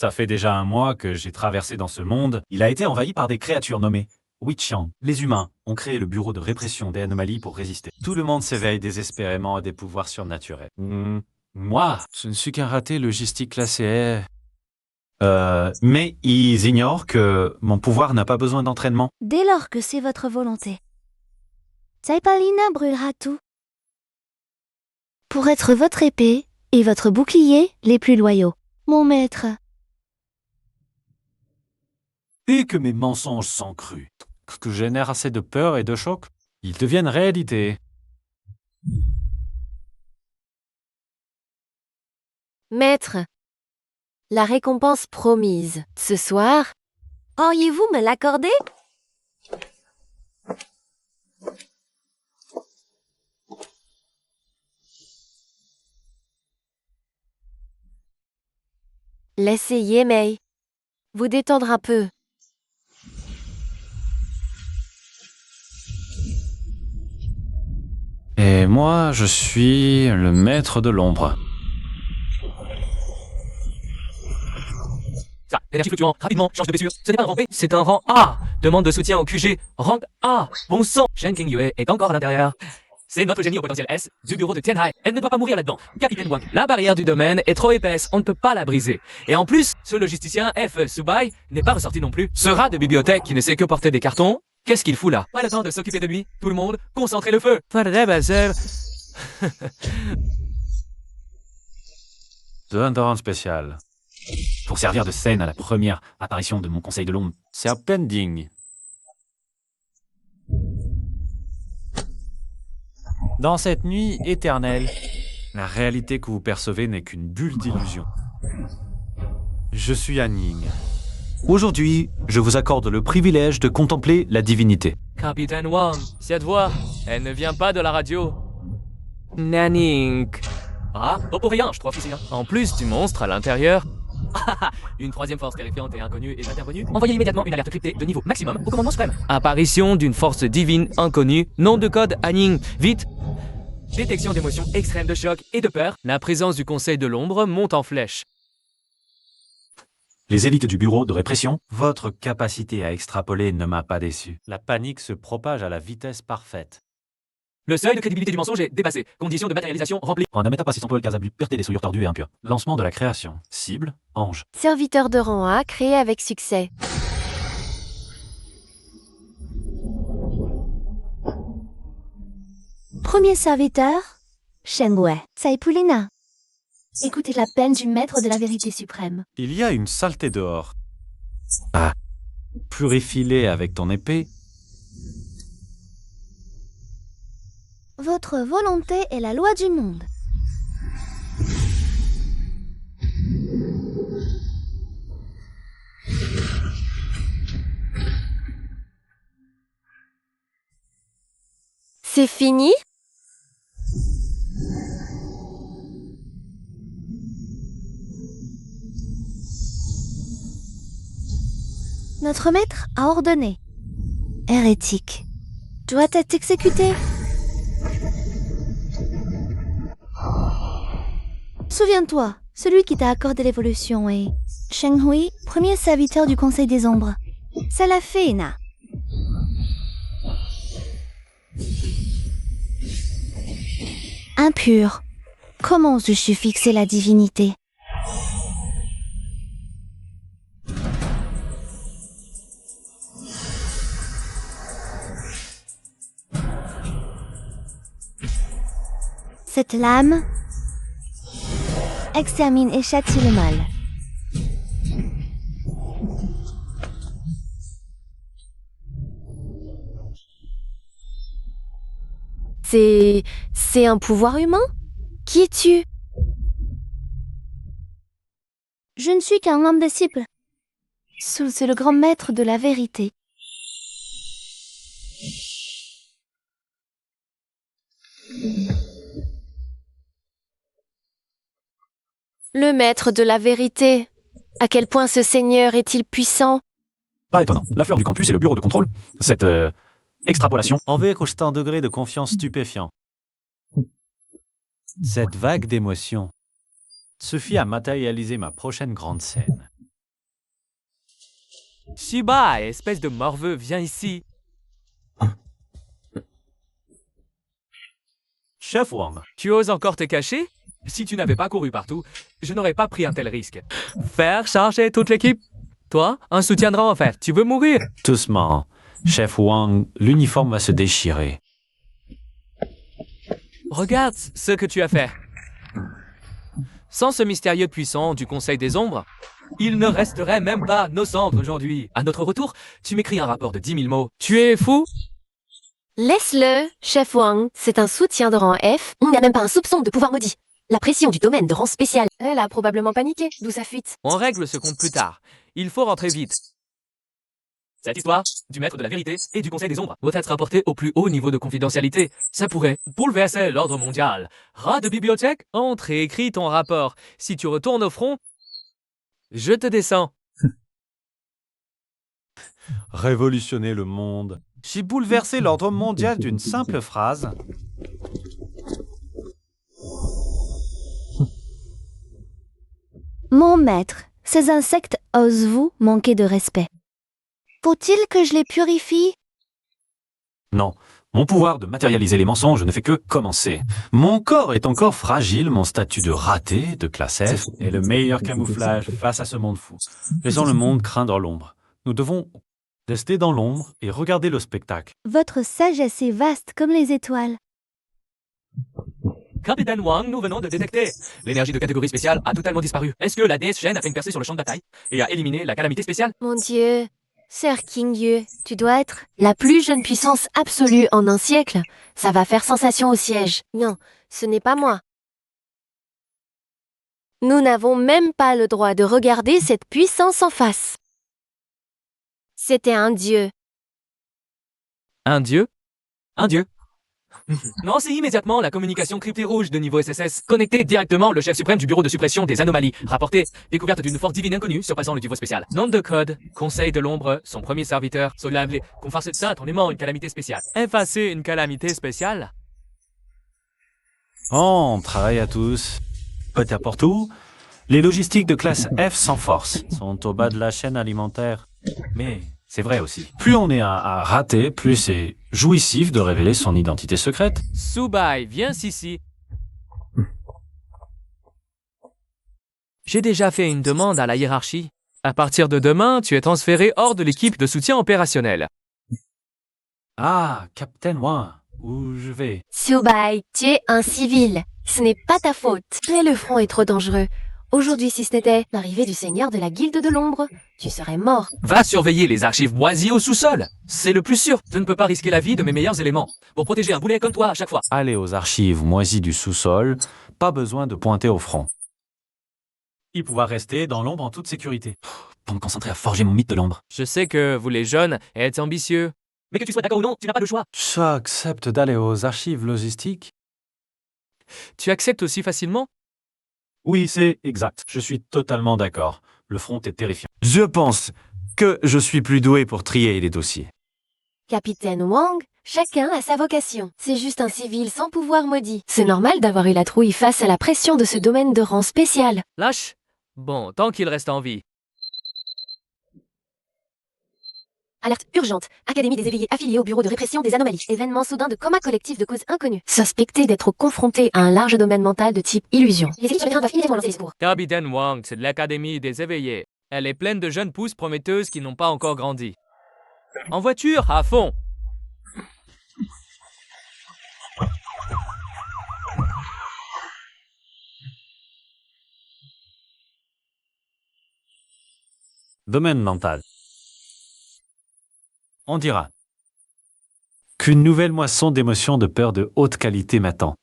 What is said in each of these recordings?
Ça fait déjà un mois que j'ai traversé dans ce monde. Il a été envahi par des créatures nommées Wei-Qiang. Les humains ont créé le bureau de répression des anomalies pour résister. Tout le monde s'éveille désespérément à des pouvoirs surnaturels. Moi, ce ne suis qu'un raté logistique classé. Mais ils ignorent que mon pouvoir n'a pas besoin d'entraînement. Dès lors que c'est votre volonté, Caipalina brûlera tout. Pour être votre épée et votre bouclier les plus loyaux. Mon maître, Et que mes mensonges sont crus, que je génère assez de peur et de choc, ils deviennent réalité. Maître, la récompense promise. Ce soir, auriez-vous me l'accorder? Laissez Yemei vous détendre un peu. Et moi, je suis le maître de l'ombre. Ça, énergie fluctuant, rapidement, change de blessure. Ce n'est pas un rang B, c'est un rang A. Demande de soutien au QG, rang A. Bon sang, Shen Qingyue est encore à l'intérieur. C'est notre génie au potentiel S du bureau de Tianhai. Elle ne doit pas mourir là-dedans. Capitaine Wang, la barrière du domaine est trop épaisse, on ne peut pas la briser. Et en plus, ce logisticien F. Subai n'est pas ressorti non plus. Ce rat de bibliothèque qui ne sait que porter des cartons, qu'est-ce qu'il fout là? Pas le temps de s'occuper de lui. Tout le monde, concentrez le feu. The Underground spécial. Pour servir de scène à la première apparition de mon conseil de l'ombre. C'est à peine digne. Dans cette nuit éternelle, la réalité que vous percevez n'est qu'une bulle d'illusion. Je suis Anning. Aujourd'hui, je vous accorde le privilège de contempler la divinité. Capitaine Wang, cette voix, elle ne vient pas de la radio. Nanning. Ah, pas pour rien, je trouve ici. En plus du monstre à l'intérieur. Une troisième force terrifiante et inconnue est intervenue. Envoyez immédiatement une alerte cryptée de niveau maximum au commandement suprême. Apparition d'une force divine inconnue. Nom de code Anning. Vite. Détection d'émotions extrêmes de choc et de peur. La présence du conseil de l'ombre monte en flèche. Les élites du bureau de répression, votre capacité à extrapoler ne m'a pas déçu. La panique se propage à la vitesse parfaite. Le seuil de crédibilité du mensonge est dépassé. Conditions de matérialisation remplies. En ameta pas si Paul Casabu, pureté des souillures tordues et impures. Lancement de la création. Cible, ange. Serviteur de rang A créé avec succès. premier serviteur, Shengue, Caipulina. Écoutez la peine du maître de la vérité suprême. Il y a une saleté dehors. Ah. Purifie-les avec ton épée. Votre volonté est la loi du monde. C'est fini? Notre maître a ordonné. Hérétique. Doit être exécuté. Souviens-toi, celui qui t'a accordé l'évolution est Sheng Hui, premier serviteur du Conseil des Ombres. Ça l'a fait, Na. Impur. Comment sus-tu fixer la divinité? Cette lame extermine et châtie le mal. C'est un pouvoir humain? Qui es-tu? Je ne suis qu'un homme disciple. Soul, c'est le grand maître de la vérité. Le maître de la vérité. À quel point ce seigneur est-il puissant? Pas étonnant. La fleur du campus et le bureau de contrôle. Cette extrapolation enverrait jusqu'à un degré de confiance stupéfiant. Cette vague d'émotion suffit à matérialiser ma prochaine grande scène. Shiba, espèce de morveux, viens ici. Chef Wang, Tu oses encore te cacher? Si tu n'avais pas couru partout, je n'aurais pas pris un tel risque. Faire charger toute l'équipe? Toi, un soutien de rang en fait, tu veux mourir? doucement. Chef Wang, l'uniforme va se déchirer. Regarde ce que tu as fait. Sans ce mystérieux puissant du Conseil des Ombres, il ne resterait même pas nos cendres aujourd'hui. À notre retour, tu m'écris un rapport de 10 000 mots. Tu es fou? Laisse-le, chef Wang. C'est un soutien de rang F. On n'a même pas un soupçon de pouvoir maudit. La pression du domaine de rang spécial. Elle a probablement paniqué, d'où sa fuite. On règle ce compte plus tard. Il faut rentrer vite. Cette histoire du maître de la vérité et du Conseil des Ombres doit être rapportée au plus haut niveau de confidentialité. Ça pourrait bouleverser l'ordre mondial. Rat de bibliothèque, entre et écris ton rapport. Si tu retournes au front, je te descends. Révolutionner le monde. J'ai bouleversé l'ordre mondial d'une simple phrase. Mon maître, ces insectes osent vous manquer de respect. Faut-il que je les purifie? Non, mon pouvoir de matérialiser les mensonges ne fait que commencer. Mon corps est encore fragile, mon statut de raté, de classe F, est le meilleur camouflage face à ce monde fou. Laissons le monde craindre l'ombre. Nous devons rester dans l'ombre et regarder le spectacle. Votre sagesse est vaste comme les étoiles. Capitaine Wang, nous venons de détecter. L'énergie de catégorie spéciale a totalement disparu. Est-ce que la déesse Shen a fait une percée sur le champ de bataille et a éliminé la calamité spéciale? Mon Dieu, Sir King tu dois être... La plus jeune puissance absolue en un siècle. Ça va faire sensation au siège. Non, ce n'est pas moi. Nous n'avons même pas le droit de regarder cette puissance en face. C'était un dieu. Un dieu? Un dieu? Lancez immédiatement la communication cryptée rouge de niveau SSS. Connectez directement le chef suprême du bureau de suppression des anomalies. Rapportez découverte d'une force divine inconnue surpassant le niveau spécial. Nom de code, Conseil de l'ombre, son premier serviteur, Solable, qu'on fasse de ça, on aimant une calamité spéciale. Effacer une calamité spéciale? On travaille à tous. Peut à Porto. Les logistiques de classe F sans force sont au bas de la chaîne alimentaire. Mais c'est vrai aussi. Plus on est à rater, plus c'est jouissif de révéler son identité secrète. Subai, viens ici. J'ai déjà fait une demande à la hiérarchie. À partir de demain, tu es transféré hors de l'équipe de soutien opérationnel. Ah, Captain Wang, où je vais? Subai, tu es un civil. Ce n'est pas ta faute. Mais le front est trop dangereux. Aujourd'hui, si ce n'était... L'arrivée du seigneur de la guilde de l'ombre, tu serais mort. Va surveiller les archives moisies au sous-sol. C'est le plus sûr. Je ne peux pas risquer la vie de mes meilleurs éléments pour protéger un boulet comme toi à chaque fois. Aller aux archives moisies du sous-sol, pas besoin de pointer au front. Il pouvoir rester dans l'ombre en toute sécurité. Pour me concentrer à forger mon mythe de l'ombre. Je sais que vous les jeunes êtes ambitieux. Mais que tu sois d'accord ou non, tu n'as pas de choix. J'accepte d'aller aux archives logistiques. Tu acceptes aussi facilement? Oui, c'est exact. Je suis totalement d'accord. Le front est terrifiant. Je pense que je suis plus doué pour trier les dossiers. Capitaine Wang, chacun a sa vocation. C'est juste un civil sans pouvoir maudit. C'est normal d'avoir eu la trouille face à la pression de ce domaine de rang spécial. Lâche. Bon, tant qu'il reste en vie. Alerte urgente. Académie des éveillés affiliés au bureau de répression des anomalies. Événement soudain de coma collectif de cause inconnue. Suspecté d'être confronté à un large domaine mental de type illusion. Les équipes sur le terrain doivent immédiatement lancer les secours. Capitaine Wang, c'est de l'Académie des éveillés. Elle est pleine de jeunes pousses prometteuses qui n'ont pas encore grandi. En voiture, à fond. Domaine mental. On dira qu'une nouvelle moisson d'émotions de peur de haute qualité m'attend.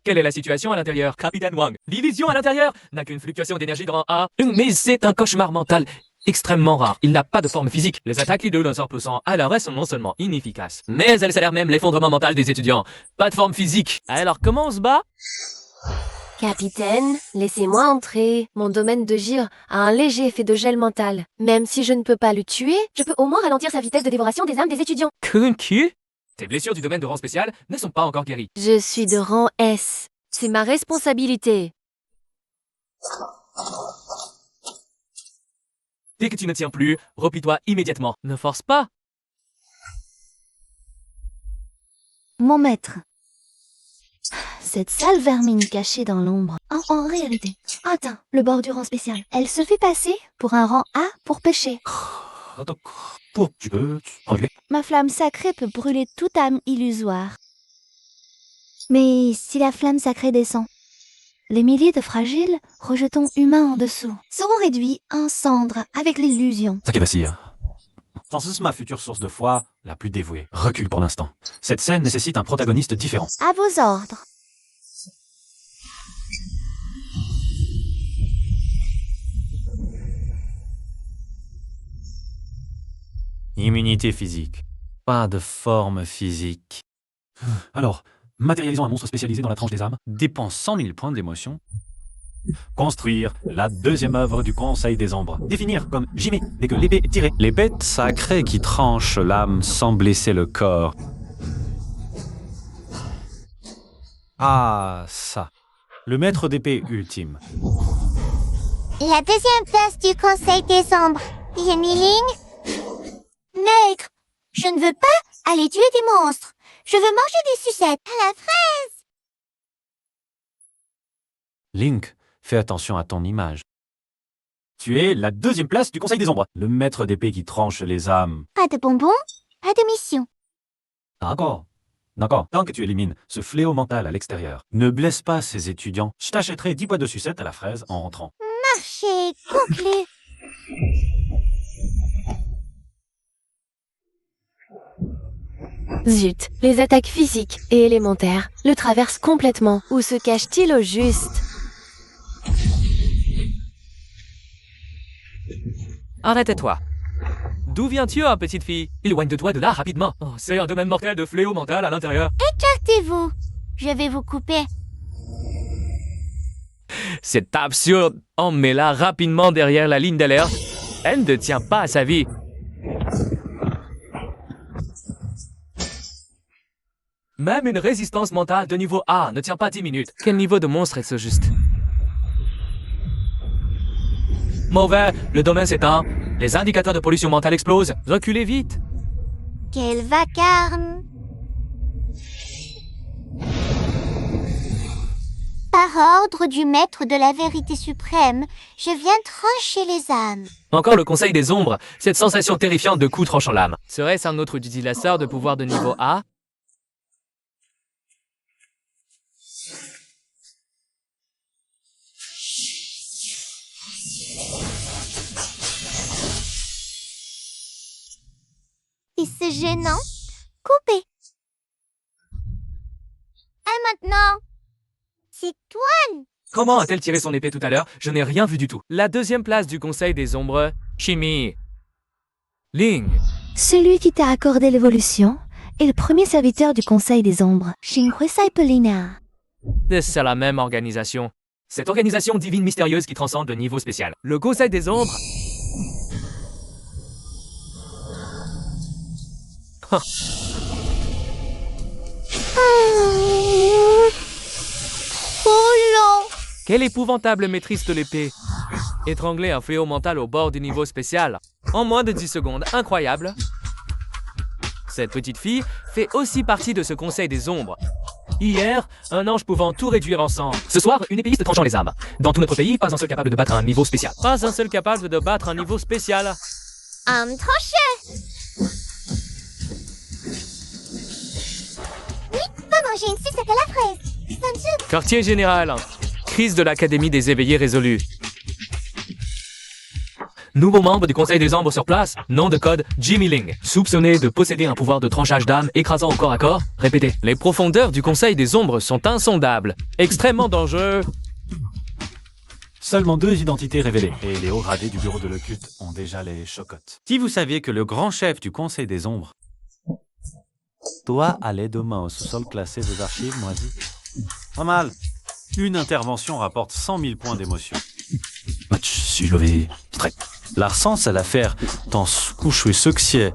Quelle est la situation à l'intérieur? Capitaine Wang, l'illusion à l'intérieur n'a qu'une fluctuation d'énergie de rang A. Mais c'est un cauchemar mental extrêmement rare. Il n'a pas de forme physique. Les attaques les 2 d'un sort poussant à l'arrêt sont non seulement inefficaces, mais elles s'avèrent même l'effondrement mental des étudiants. Pas de forme physique. Alors comment on se bat? Capitaine, laissez-moi entrer. Mon domaine de gire a un léger effet de gel mental. Même si je ne peux pas le tuer, Je peux au moins ralentir sa vitesse de dévoration des âmes des étudiants. Qui? Tes blessures du domaine de rang spécial ne sont pas encore guéries. Je suis de rang S. C'est ma responsabilité. Dès que tu ne tiens plus, replie-toi immédiatement. Ne force pas. Mon maître. Cette sale vermine cachée dans l'ombre. En réalité. Attends, le bord du rang spécial. Elle se fait passer pour un rang A pour pécher. Tu peux enlever. Ma flamme sacrée peut brûler toute âme illusoire. Mais si la flamme sacrée descend, les milliers de fragiles rejetons humains en dessous seront réduits en cendres avec l'illusion. Sakevasir. Francis, ma future source de foi, la plus dévouée, recule pour l'instant. Cette scène nécessite un protagoniste différent. À vos ordres. Immunité physique. Pas de forme physique. Alors, matérialisons un monstre spécialisé dans la tranche des âmes. Dépense 100 000 points d'émotion. Construire la deuxième œuvre du Conseil des Ombres. Définir comme Jimé dès que l'épée est tirée. L'épée sacrée qui tranche l'âme sans blesser le corps. Ah, ça. Le maître d'épée ultime. La deuxième place du Conseil des Ombres. Yemiling? Maigre, je ne veux pas aller tuer des monstres. Je veux manger des sucettes à la fraise. Link, fais attention à ton image. Tu es la deuxième place du Conseil des Ombres. Le maître d'épée qui tranche les âmes. Pas de bonbons, pas de mission. D'accord. D'accord. Tant que tu élimines ce fléau mental à l'extérieur, ne blesse pas ces étudiants. Je t'achèterai 10 boîtes de sucettes à la fraise en rentrant. Marché conclu. Zut, les attaques physiques et élémentaires le traversent complètement. Où se cache-t-il au juste? Arrête-toi. D'où viens-tu, petite fille? Éloigne de toi de là rapidement. Oh, c'est un domaine mortel de fléau mental à l'intérieur. Écartez-vous. Je vais vous couper. C'est absurde. Emmets-la rapidement derrière la ligne d'alerte. Elle ne tient pas à sa vie. Même une résistance mentale de niveau A ne tient pas 10 minutes. Quel niveau de monstre est-ce juste? Mauvais, le domaine s'éteint. Les indicateurs de pollution mentale explosent. Reculez vite. Quel vacarme. Par ordre du maître de la vérité suprême, je viens trancher les âmes. Encore le Conseil des Ombres, cette sensation terrifiante de coup tranchant l'âme. Serait-ce un autre utilisateur de pouvoir de niveau A? Et c'est gênant. Coupez. Et maintenant, c'est toi. Comment a-t-elle tiré son épée tout à l'heure? Je n'ai rien vu du tout. La deuxième place du Conseil des Ombres, Chimie. Ling. Celui qui t'a accordé l'évolution est le premier serviteur du Conseil des Ombres, Xinghui Saipelina. C'est la même organisation. Cette organisation divine mystérieuse qui transcende le niveau spécial. Le Conseil des Ombres. Huh. Trop long. Quelle épouvantable maîtrise de l'épée. Étrangler un fléau mental au bord du niveau spécial. En moins de 10 secondes, incroyable. Cette petite fille fait aussi partie de ce Conseil des Ombres. Hier, un ange pouvant tout réduire en sang. Ce soir, une épéiste tranchant les âmes. Dans tout notre pays, pas un seul capable de battre un niveau spécial. Pas un seul capable de battre un niveau spécial. Tranché. Pas manger une sucette à la fraise. Sanju. Quartier général. Crise de l'Académie des éveillés résolus. Nouveau membre du Conseil des Ombres sur place, nom de code Jimmy Ling. Soupçonné de posséder un pouvoir de tranchage d'âme écrasant au corps à corps. Répétez. Les profondeurs du Conseil des Ombres sont insondables. Extrêmement dangereux. Seulement 2 identités révélées, et les hauts gradés du bureau de l'occulte ont déjà les chocottes. Si vous saviez que le grand chef du Conseil des Ombres doit aller demain au sous-sol classé des archives moisies. Pas mal. Une intervention rapporte 100 000 points d'émotion. Si je l'avais... Larsen à l'affaire dans ce couche succès.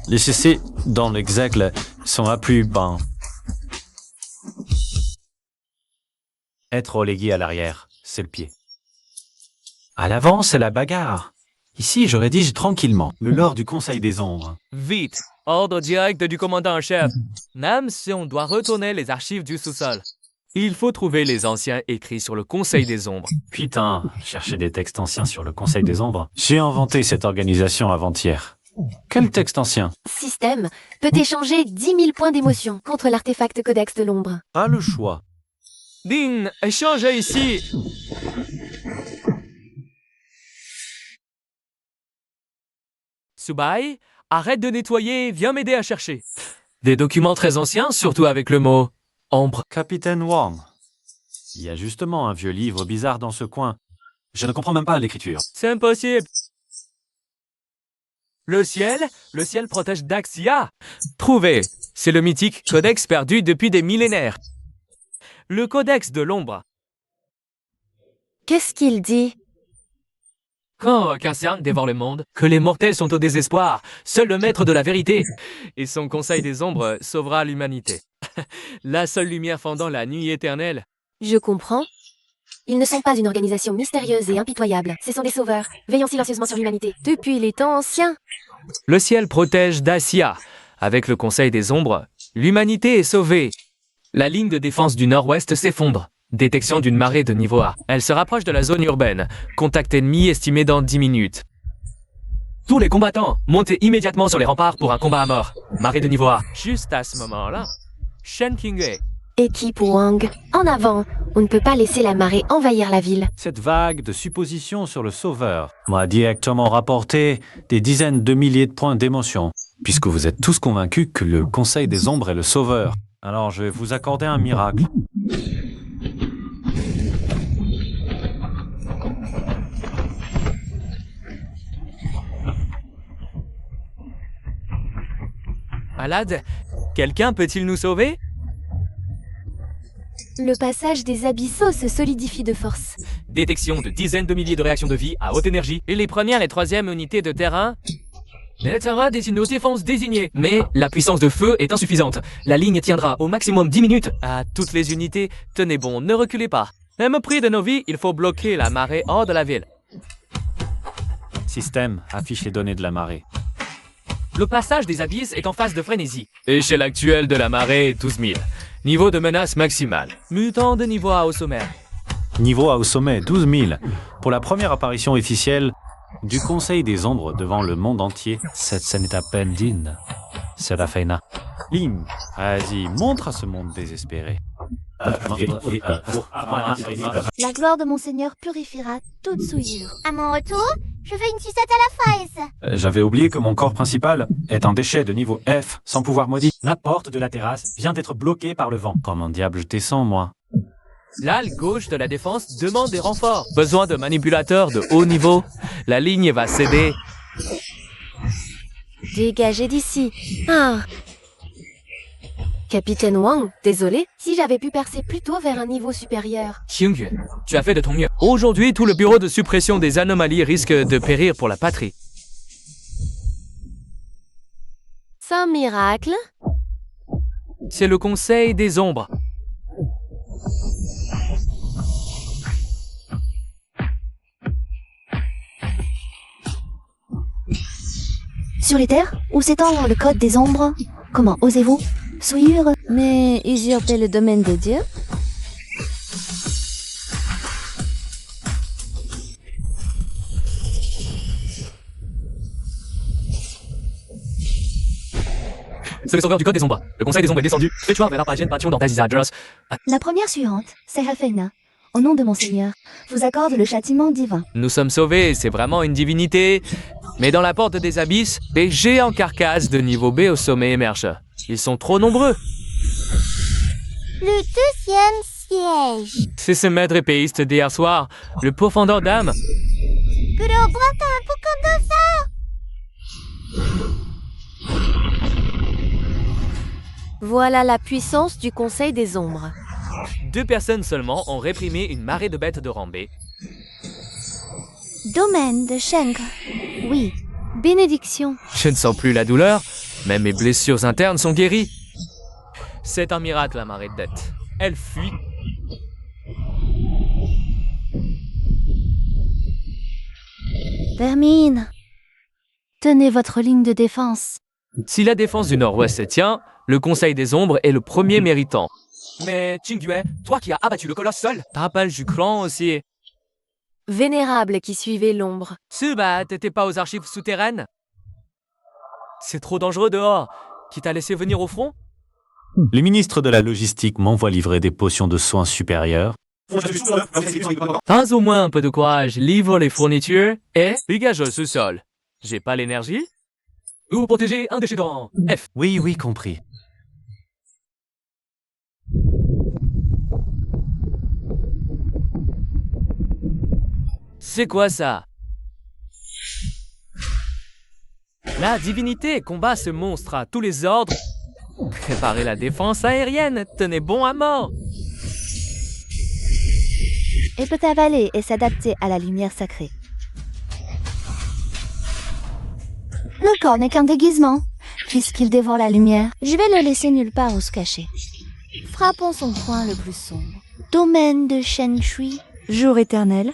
Les CC dans l'exemple sont à plus bas. Être relégué à l'arrière, c'est le pied. À l'avant, c'est la bagarre. Ici, je rédige tranquillement le lore du Conseil des Ombres. Vite, ordre direct du commandant en chef. Même si on doit retourner les archives du sous-sol. Il faut trouver les anciens écrits sur le Conseil des Ombres. Putain, chercher des textes anciens sur le Conseil des Ombres. J'ai inventé cette organisation avant-hier. Quel texte ancien? Système peut échanger 10 000 points d'émotion contre l'artefact Codex de l'ombre. Pas le choix. Din, échangez ici. Subai, arrête de nettoyer, viens m'aider à chercher. Des documents très anciens, surtout avec le mot « ombre ». Capitaine Wang. Il y a justement un vieux livre bizarre dans ce coin. Je ne comprends même pas l'écriture. C'est impossible. Le ciel protège Daxia. Trouvé, c'est le mythique codex perdu depuis des millénaires. Le codex de l'ombre. Qu'est-ce qu'il dit? Quand Cassian dévore le monde, que les mortels sont au désespoir, seul le maître de la vérité et son conseil des ombres sauvera l'humanité. La seule lumière fendant la nuit éternelle. Je comprends. Ils ne sont pas une organisation mystérieuse et impitoyable. Ce sont des sauveurs, veillant silencieusement sur l'humanité. Depuis les temps anciens. Le ciel protège Dacia. Avec le conseil des ombres, l'humanité est sauvée. La ligne de défense du nord-ouest s'effondre. Détection d'une marée de niveau A. Elle se rapproche de la zone urbaine. Contact ennemi estimé dans 10 minutes. Tous les combattants, montez immédiatement sur les remparts pour un combat à mort. Marée de niveau A. Juste à ce moment-là, Shen Qingwei. Équipe Wang, en avant. On ne peut pas laisser la marée envahir la ville. Cette vague de suppositions sur le sauveur m'a directement rapporté des dizaines de milliers de points d'émotion, puisque vous êtes tous convaincus que le Conseil des Ombres est le sauveur. Alors je vais vous accorder un miracle. Malade, quelqu'un peut-il nous sauver? Le passage des abyssaux se solidifie de force. Détection de dizaines de milliers de réactions de vie à haute énergie. Et les premières et troisièmes unités de terrain. Les terrains désignent nos défenses désignées. Mais la puissance de feu est insuffisante. La ligne tiendra au maximum 10 minutes. À toutes les unités, tenez bon, ne reculez pas. Même au prix de nos vies, il faut bloquer la marée hors de la ville. Système affiche les données de la marée. Le passage des abysses est en phase de frénésie. Échelle actuelle de la marée, 12 000. Niveau de menace maximale. Mutant de niveau A au sommaire. Niveau A au sommet, 12 000. Pour la première apparition officielle du Conseil des Ombres devant le monde entier, cette scène est à peine digne. C'est la Feina. Ling, vas-y, montre à ce monde désespéré. La gloire de mon Seigneur purifiera toute souillure. À mon retour, je fais une sucette à la fraise. J'avais oublié que mon corps principal est un déchet de niveau F, sans pouvoir maudit. La porte de la terrasse vient d'être bloquée par le vent. Comment diable je descends, moi? L'aile gauche de la défense demande des renforts. Besoin de manipulateurs de haut niveau. La ligne va céder. Dégagez d'ici. Ah. Capitaine Wang, désolé. Si j'avais pu percer plus tôt vers un niveau supérieur. Xingyue, tu as fait de ton mieux. Aujourd'hui, tout le bureau de suppression des anomalies risque de périr pour la patrie. C'est un miracle. C'est le Conseil des Ombres. Sur les terres, où s'étend le code des ombres? Comment osez-vous? Souillure? Mais usurper le domaine de Dieu? C'est le sauveur du code des ombres. Le Conseil des Ombres est descendu. Fais-tu vers la pagine Passion dans Tazizadros. La première suivante, c'est Hafena. Au nom de mon Seigneur, vous accorde le châtiment divin. Nous sommes sauvés, c'est vraiment une divinité. Mais dans la porte des abysses, des géants carcasses de niveau B au sommet émergent. Ils sont trop nombreux. Le deuxième siège. C'est ce maître épéiste d'hier soir, le pourfendeur d'âme. Gros bras un peu comme ça. Voilà la puissance du Conseil des Ombres. 2 personnes seulement ont réprimé une marée de bêtes de rambée. Domaine de Shengre. Oui, bénédiction. Je ne sens plus la douleur, même mes blessures internes sont guéries. C'est un miracle, la marée de dette. Elle fuit. Vermine, tenez votre ligne de défense. Si la défense du Nord-Ouest se tient, le Conseil des Ombres est le premier méritant. Mais Qingdue, toi qui as abattu le colosse seul, te rappelles du clan aussi. Vénérable qui suivait l'ombre. Bah, t'étais pas aux archives souterraines? C'est trop dangereux dehors. Qui t'a laissé venir au front? Les ministres de la logistique m'envoient livrer des potions de soins supérieurs. T'as au moins un peu de courage, livre les fournitures et dégage le sous-sol. J'ai pas l'énergie? Ou protéger un déchédant. F. Oui, compris. C'est quoi ça? La divinité combat ce monstre à tous les ordres. Préparez la défense aérienne, tenez bon à mort. Et peut avaler et s'adapter à la lumière sacrée. Le corps n'est qu'un déguisement, puisqu'il dévore la lumière. Je vais le laisser nulle part où se cacher. Frappons son coin le plus sombre. Domaine de Shen Shui, jour éternel.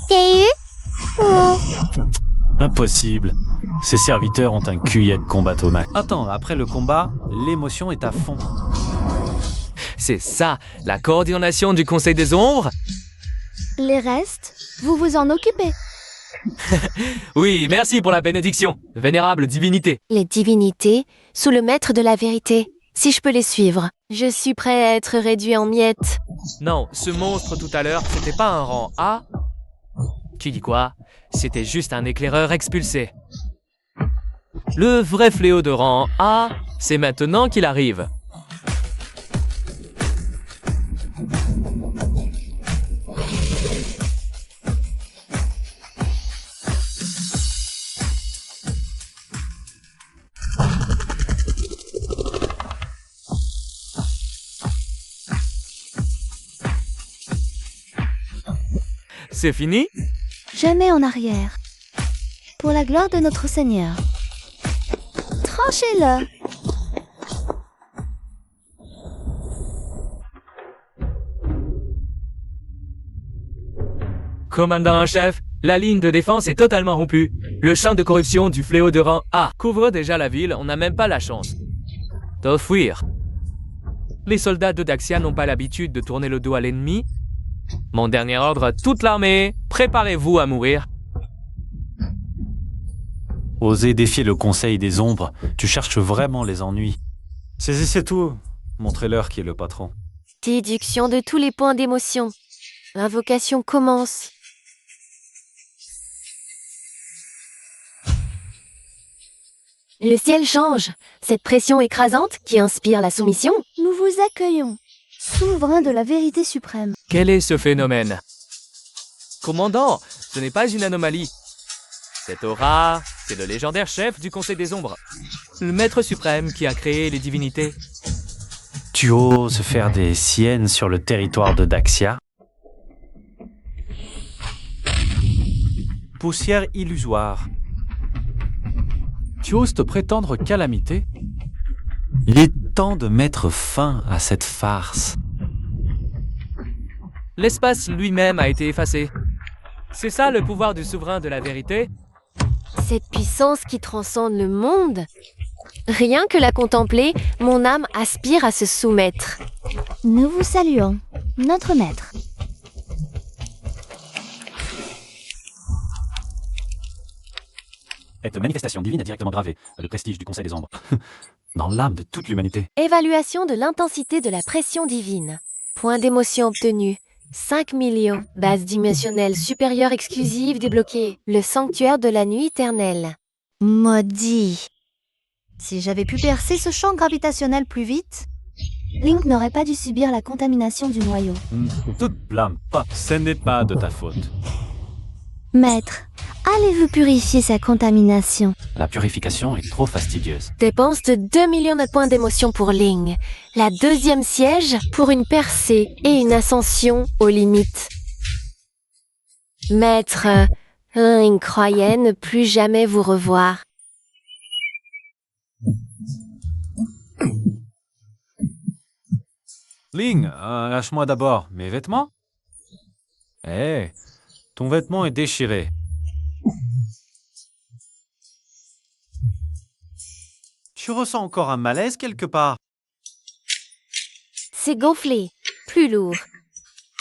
T'es eu? Oh. Impossible. Ces serviteurs ont un QI de combat au max. Attends, après le combat, l'émotion est à fond. C'est ça, la coordination du Conseil des Ombres? Les restes, vous vous en occupez. Oui, merci pour la bénédiction, vénérable divinité. Les divinités, sous le maître de la vérité. Si je peux les suivre, je suis prêt à être réduit en miettes. Non, ce monstre tout à l'heure, c'était pas un rang A. Qui dit quoi? C'était juste un éclaireur expulsé. Le vrai fléau de rang A, c'est maintenant qu'il arrive. C'est fini? Jamais en arrière. Pour la gloire de notre Seigneur. Tranchez-le. Commandant en chef, la ligne de défense est totalement rompue. Le champ de corruption du fléau de rang A couvre déjà la ville, on n'a même pas la chance. Doit fuir. Les soldats de Daxia n'ont pas l'habitude de tourner le dos à l'ennemi. Mon dernier ordre à toute l'armée, préparez-vous à mourir. Oser défier le Conseil des Ombres, tu cherches vraiment les ennuis. Saisissez tout, montrez-leur qui est le patron. Déduction de tous les points d'émotion. L'invocation commence. Le ciel change. Cette pression écrasante qui inspire la soumission. Nous vous accueillons, souverain de la vérité suprême. Quel est ce phénomène? Commandant, ce n'est pas une anomalie. Cette aura, c'est le légendaire chef du Conseil des Ombres. Le maître suprême qui a créé les divinités. Tu oses faire des siennes sur le territoire de Daxia? Poussière illusoire. Tu oses te prétendre calamité? Il est temps de mettre fin à cette farce. L'espace lui-même a été effacé. C'est ça le pouvoir du souverain de la vérité? Cette puissance qui transcende le monde. Rien que la contempler, mon âme aspire à se soumettre. Nous vous saluons, notre maître. Cette manifestation divine est directement gravée, le prestige du Conseil des Ombres, dans l'âme de toute l'humanité. Évaluation de l'intensité de la pression divine. Point d'émotion obtenu. 5 millions. Base dimensionnelle supérieure exclusive débloquée. Le sanctuaire de la nuit éternelle. Maudit. Si j'avais pu percer ce champ gravitationnel plus vite, Link n'aurait pas dû subir la contamination du noyau. Toute blâme pas, ce n'est pas de ta faute. Maître, allez-vous purifier sa contamination? La purification est trop fastidieuse. Dépense de 2 millions de points d'émotion pour Ling. La deuxième siège pour une percée et une ascension aux limites. Maître, Ling croyait ne plus jamais vous revoir. Ling, lâche-moi d'abord. Mes vêtements? Eh, ton vêtement est déchiré. Tu ressens encore un malaise quelque part? C'est gonflé. Plus lourd.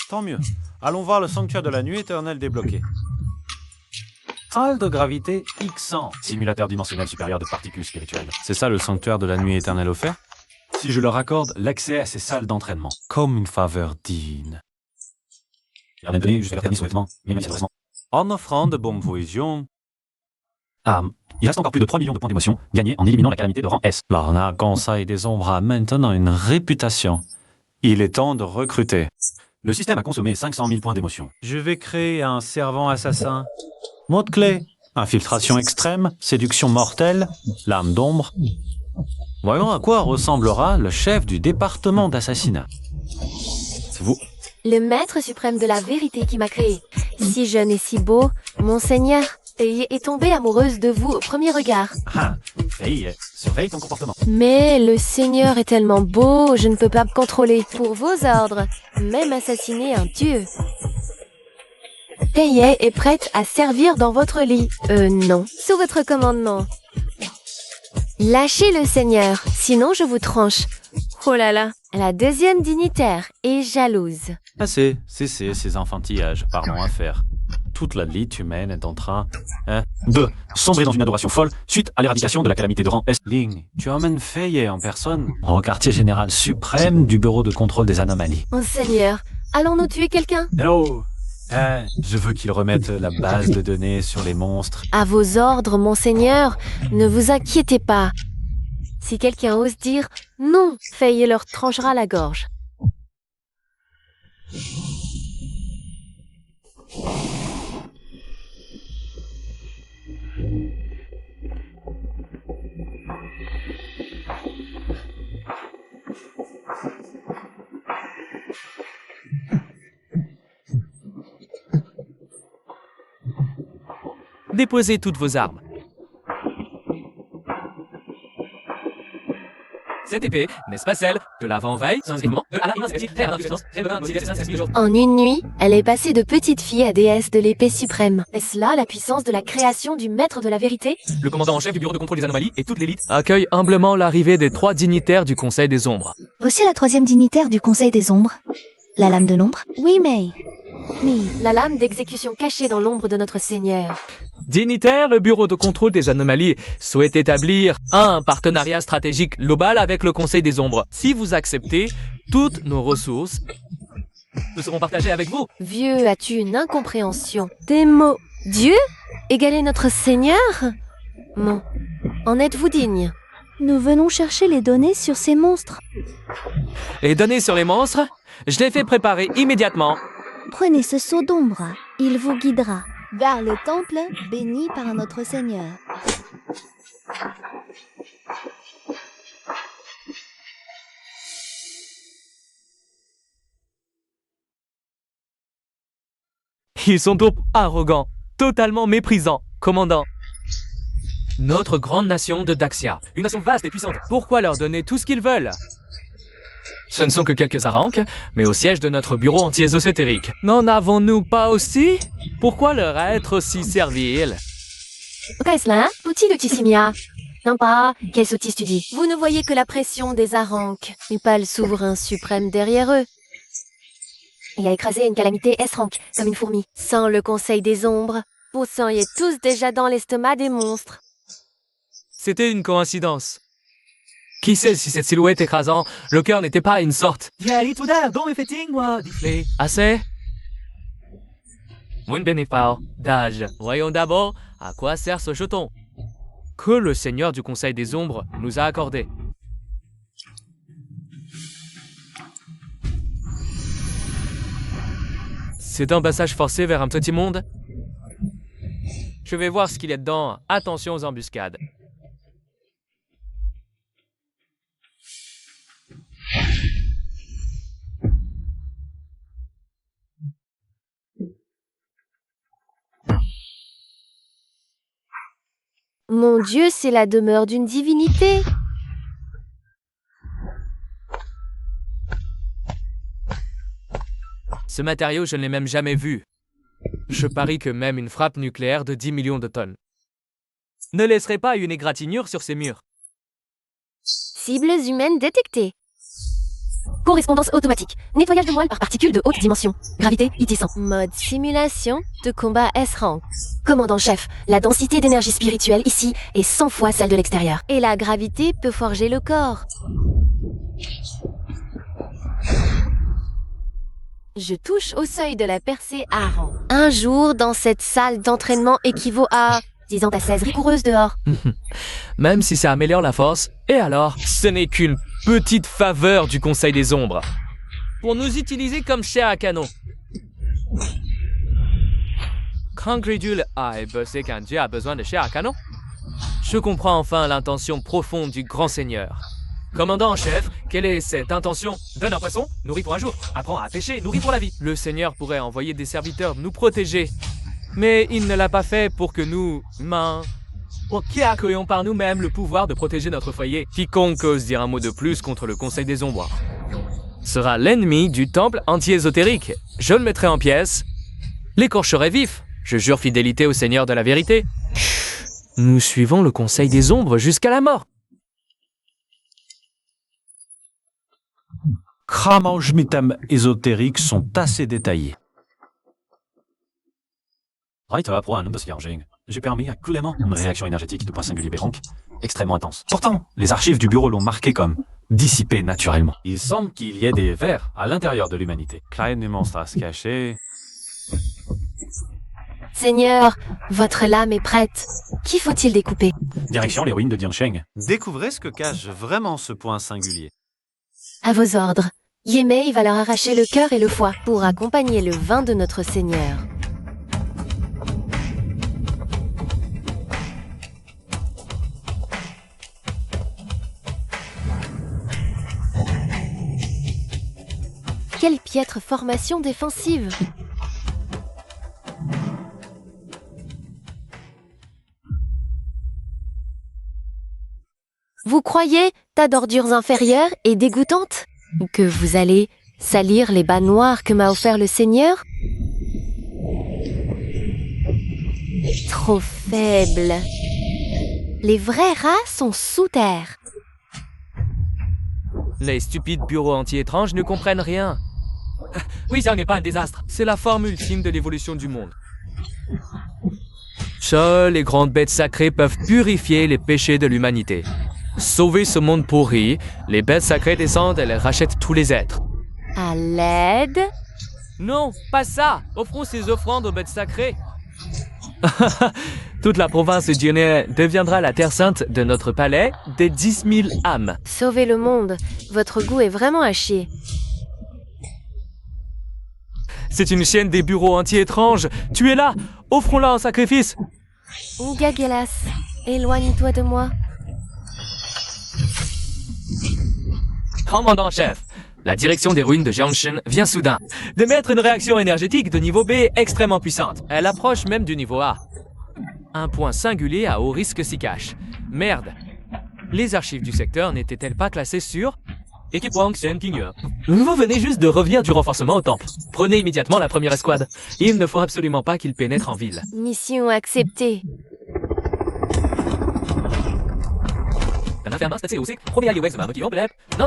Tant mieux. Allons voir le sanctuaire de la nuit éternelle débloqué. Salle de gravité X100. Simulateur dimensionnel supérieur de particules spirituelles. C'est ça le sanctuaire de la nuit éternelle offert? Si je leur accorde l'accès à ces salles d'entraînement, comme une faveur divine. Il rien donné jusqu'à leur dernier souhaitement, même si en offrant de bonnes provisions. Il reste encore plus de 3 millions de points d'émotion gagnés en éliminant la calamité de rang S. L'Arna Conseil des Ombres a maintenant une réputation. Il est temps de recruter. Le système a consommé 500 000 points d'émotion. Je vais créer un servant assassin. Mot-clé: infiltration extrême, séduction mortelle, lame d'ombre. Voyons à quoi ressemblera le chef du département d'assassinat. C'est vous. Le maître suprême de la vérité qui m'a créé. Si jeune et si beau, mon seigneur, est tombée amoureuse de vous au premier regard. Faye, surveille ton comportement. Mais le seigneur est tellement beau, je ne peux pas me contrôler. Pour vos ordres, même assassiner un dieu. Faye est prête à servir dans votre lit. Non. Sous votre commandement. Lâchez le seigneur, sinon je vous tranche. Oh là là, la deuxième dignitaire est jalouse. Assez, cessez ces enfantillages, pardon à faire. Toute la lite humaine est en train de sombrer dans une adoration folle suite à l'éradication de la calamité de rang S. Ling, tu emmènes Faye en personne au quartier général suprême du bureau de contrôle des anomalies. Oh seigneur, allons-nous tuer quelqu'un? Hello. Je veux qu'il remette la base de données sur les monstres. À vos ordres, mon seigneur, ne vous inquiétez pas. Si quelqu'un ose dire non, Faye leur tranchera la gorge. Déposez toutes vos armes. Cette épée, n'est-ce pas celle de l'avant-veille? En une nuit, elle est passée de petite fille à déesse de l'épée suprême. Est-ce là la puissance de la création du maître de la vérité? Le commandant en chef du bureau de contrôle des anomalies et toute l'élite accueille humblement l'arrivée des 3 dignitaires du Conseil des Ombres. Voici la 3e dignitaire du Conseil des Ombres. La lame de l'ombre. Oui, mais... La lame d'exécution cachée dans l'ombre de notre Seigneur. Dignitaire, le bureau de contrôle des anomalies souhaite établir un partenariat stratégique global avec le Conseil des Ombres. Si vous acceptez, toutes nos ressources seront partagées avec vous. Vieux, as-tu une incompréhension? Des mots. Dieu? Égaler notre Seigneur? Non. En êtes-vous digne? Nous venons chercher les données sur ces monstres. Les données sur les monstres, je les fais préparer immédiatement. Prenez ce seau d'ombre. Il vous guidera vers le temple béni par notre Seigneur. Ils sont trop arrogants, totalement méprisants, commandant. Notre grande nation de Daxia, une nation vaste et puissante. Pourquoi leur donner tout ce qu'ils veulent? Ce ne sont que quelques aranques, mais au siège de notre bureau anti-ésotérique. N'en avons-nous pas aussi? Pourquoi leur être aussi servile? Qu'est-ce là? Outil de Tissimia. Non pas, quelle sottise tu dis? Vous ne voyez que la pression des aranques, et pas le souverain suprême derrière eux. Il a écrasé une calamité S-rank, comme une fourmi. Sans le Conseil des Ombres, vous seriez tous déjà dans l'estomac des monstres. C'était une coïncidence. Qui sait si cette silhouette écrasant, le cœur n'était pas une sorte. Assez? D'âge. Voyons d'abord à quoi sert ce jeton que le Seigneur du Conseil des Ombres nous a accordé. C'est un passage forcé vers un petit monde. Je vais voir ce qu'il y a dedans. Attention aux embuscades. Mon Dieu, c'est la demeure d'une divinité. Ce matériau, je ne l'ai même jamais vu. Je parie que même une frappe nucléaire de 10 millions de tonnes ne laisserait pas une égratignure sur ces murs. Cibles humaines détectées. Correspondance automatique. Nettoyage de moelle par particules de haute dimension. Gravité IT 100. Mode simulation de combat S-Rank. Commandant-chef, la densité d'énergie spirituelle ici est 100 fois celle de l'extérieur. Et la gravité peut forger le corps. Je touche au seuil de la percée à rang. Un jour dans cette salle d'entraînement équivaut à 10 ans à 16 rigoureuses dehors. Même si ça améliore la force, et alors, ce n'est qu'une petite faveur du Conseil des Ombres pour nous utiliser comme chair à canon. Qu'Incrédule a bossé qu'un dieu a besoin de chair à canon? Je comprends enfin l'intention profonde du grand seigneur. Commandant en chef, quelle est cette intention? Donne un poisson, nourris pour un jour. Apprends à pêcher, nourris pour la vie. Le seigneur pourrait envoyer des serviteurs nous protéger. Mais il ne l'a pas fait pour que nous, humains, accueillions par nous-mêmes le pouvoir de protéger notre foyer. Quiconque ose dire un mot de plus contre le Conseil des Ombres sera l'ennemi du temple anti-ésotérique. Je le mettrai en pièces, l'écorcherai vif. Je jure fidélité au Seigneur de la vérité. Nous suivons le Conseil des Ombres jusqu'à la mort. Kramauschmitam ésotériques sont assez détaillés. Reiter pour un homme de Sverging. J'ai permis à Clément une réaction énergétique de point singulier Bérank extrêmement intense. Pourtant, les archives du bureau l'ont marqué comme dissipé naturellement. Il semble qu'il y ait des vers à l'intérieur de l'humanité. Kleine monstre à se cacher. Seigneur, votre lame est prête. Qui faut-il découper? Direction les ruines de Diansheng. Découvrez ce que cache vraiment ce point singulier. À vos ordres. Yémei va leur arracher le cœur et le foie. Pour accompagner le vin de notre Seigneur. Quelle piètre formation défensive! Vous croyez, tas d'ordures inférieures et dégoûtantes, que vous allez salir les bas noirs que m'a offert le Seigneur? Trop faible. Les vrais rats sont sous terre. Les stupides bureaux anti-étranges ne comprennent rien. Oui, ça n'est pas un désastre. C'est la forme ultime de l'évolution du monde. Seules les grandes bêtes sacrées peuvent purifier les péchés de l'humanité. Sauver ce monde pourri, les bêtes sacrées descendent et les rachètent tous les êtres. À l'aide? Non, pas ça. Offrons ces offrandes aux bêtes sacrées. Toute la province de Dionée deviendra la terre sainte de notre palais des 10 000 âmes. Sauvez le monde. Votre goût est vraiment à chier. C'est une chienne des bureaux anti-étranges. Tu es là. Offrons-la en sacrifice. Gagelas, éloigne-toi de moi. Commandant-chef, la direction des ruines de Jiangshen vient soudain d'émettre une réaction énergétique de niveau B extrêmement puissante. Elle approche même du niveau A. Un point singulier à haut risque s'y cache. Merde. Les archives du secteur n'étaient-elles pas classées sur Vous venez juste de revenir du renforcement au temple. Prenez immédiatement la première escouade. Il ne faut absolument pas qu'ils pénètrent en ville. Mission acceptée.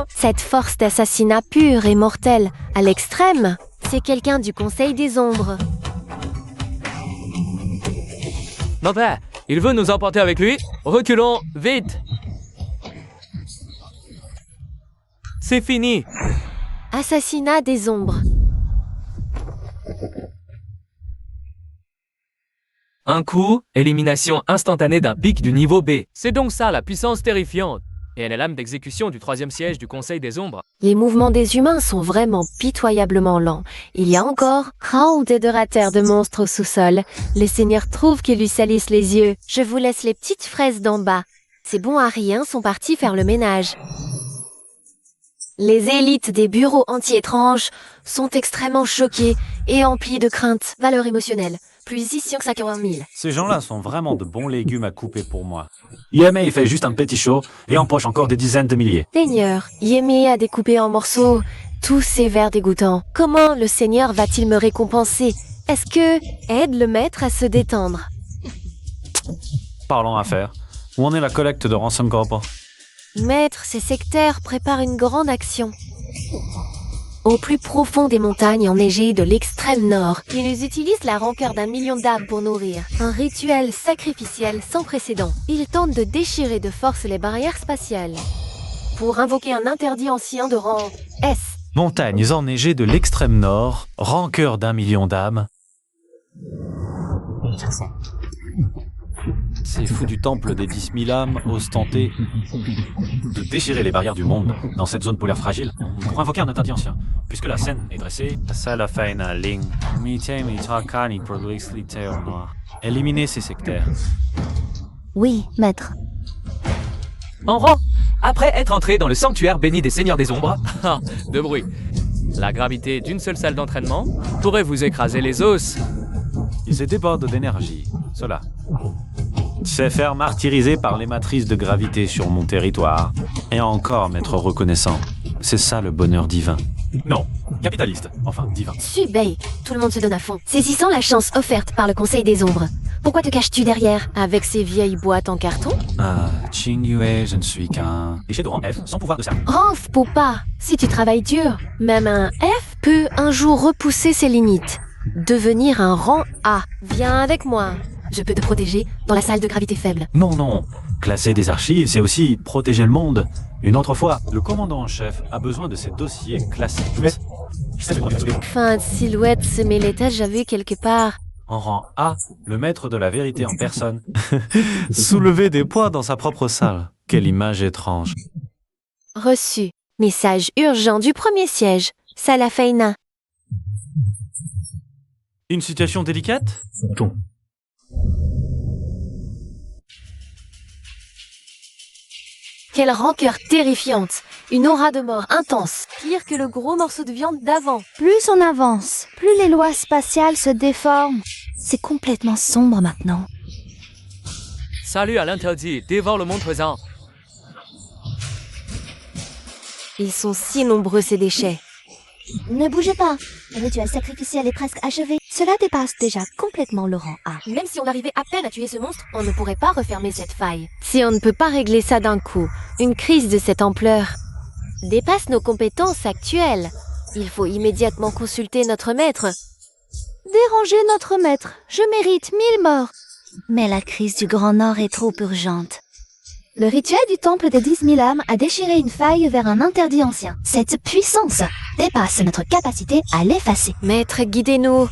Cette force d'assassinat pure et mortelle, à l'extrême, c'est quelqu'un du Conseil des Ombres. Non, père, il veut nous emporter avec lui. Reculons, vite. C'est fini. Assassinat des Ombres. Un coup, élimination instantanée d'un pic du niveau B. C'est donc ça la puissance terrifiante. Et elle est l'âme d'exécution du 3e siège du Conseil des Ombres. Les mouvements des humains sont vraiment pitoyablement lents. Il y a encore un dédorateur de monstres au sous-sol. Le Seigneur trouve qu'ils lui salissent les yeux. Je vous laisse les petites fraises d'en bas. Ces bons à rien sont partis faire le ménage. Les élites des bureaux anti-étranges sont extrêmement choquées et emplies de crainte. Valeur émotionnelle. Plus ici que 50 000. Ces gens-là sont vraiment de bons légumes à couper pour moi. Yémei il fait juste un petit show et empoche encore des dizaines de milliers. Seigneur, Yémei a découpé en morceaux Tous ces vers dégoûtants. Comment le Seigneur va-t-il me récompenser? Est-ce que aide le maître à se détendre? Parlons affaires. Où en est la collecte de rançon corps? Maître, ces sectaires préparent une grande action. Au plus profond des montagnes enneigées de l'extrême nord, ils utilisent la rancœur d'1 million d'âmes pour nourrir. Un rituel sacrificiel sans précédent. Ils tentent de déchirer de force les barrières spatiales pour invoquer un interdit ancien de rang S. Montagnes enneigées de l'extrême nord, rancœur d'1 million d'âmes. Ces fous du temple des 10 000 âmes osent tenter de déchirer les barrières du monde dans cette zone polaire fragile pour invoquer un interdit ancien. Puisque la scène est dressée, éliminer ces sectaires. Oui, maître. En rang, après être entré dans le sanctuaire béni des seigneurs des ombres, de bruit. La gravité d'une seule salle d'entraînement pourrait vous écraser les os. Ils débordent d'énergie, cela. Se faire martyriser par les matrices de gravité sur mon territoire, et encore m'être reconnaissant. C'est ça le bonheur divin. Non, capitaliste, enfin divin. Subei, tout le monde se donne à fond, saisissant la chance offerte par le Conseil des Ombres. Pourquoi te caches-tu derrière? Avec ces vieilles boîtes en carton? Ah, Qingyue, je ne suis qu'un déchet de rang F sans pouvoir de cerveau. Ranf, Poupa, si tu travailles dur, même un F peut un jour repousser ses limites. Devenir un rang A. Viens avec moi. Je peux te protéger dans la salle de gravité faible. Non. Classer des archives, c'est aussi protéger le monde. Une autre fois, le commandant en chef a besoin de ces dossiers classés. Fin de silhouette, ce mêlé déjà vu quelque part. En rang A, le maître de la vérité en personne. Soulever des poids dans sa propre salle. Quelle image étrange. Reçu. Message urgent du premier siège. Salafeina. Une situation délicate? Quelle rancœur terrifiante. Une aura de mort intense. Pire que le gros morceau de viande d'avant. Plus on avance, plus les lois spatiales se déforment. C'est complètement sombre maintenant. Salut à l'interdit, dévore le monde présent. Ils sont si nombreux ces déchets. Ne bougez pas. Le rituel sacrificiel est presque achevé. Cela dépasse déjà complètement le rang A. Même si on arrivait à peine à tuer ce monstre, on ne pourrait pas refermer cette faille. Si on ne peut pas régler ça d'un coup, une crise de cette ampleur dépasse nos compétences actuelles. Il faut immédiatement consulter notre maître. Dérangez notre maître. Je mérite 1000 morts. Mais la crise du Grand Nord est trop urgente. Le rituel du temple des 10 000 âmes a déchiré une faille vers un interdit ancien. Cette puissance dépasse notre capacité à l'effacer. Maître, guidez-nous.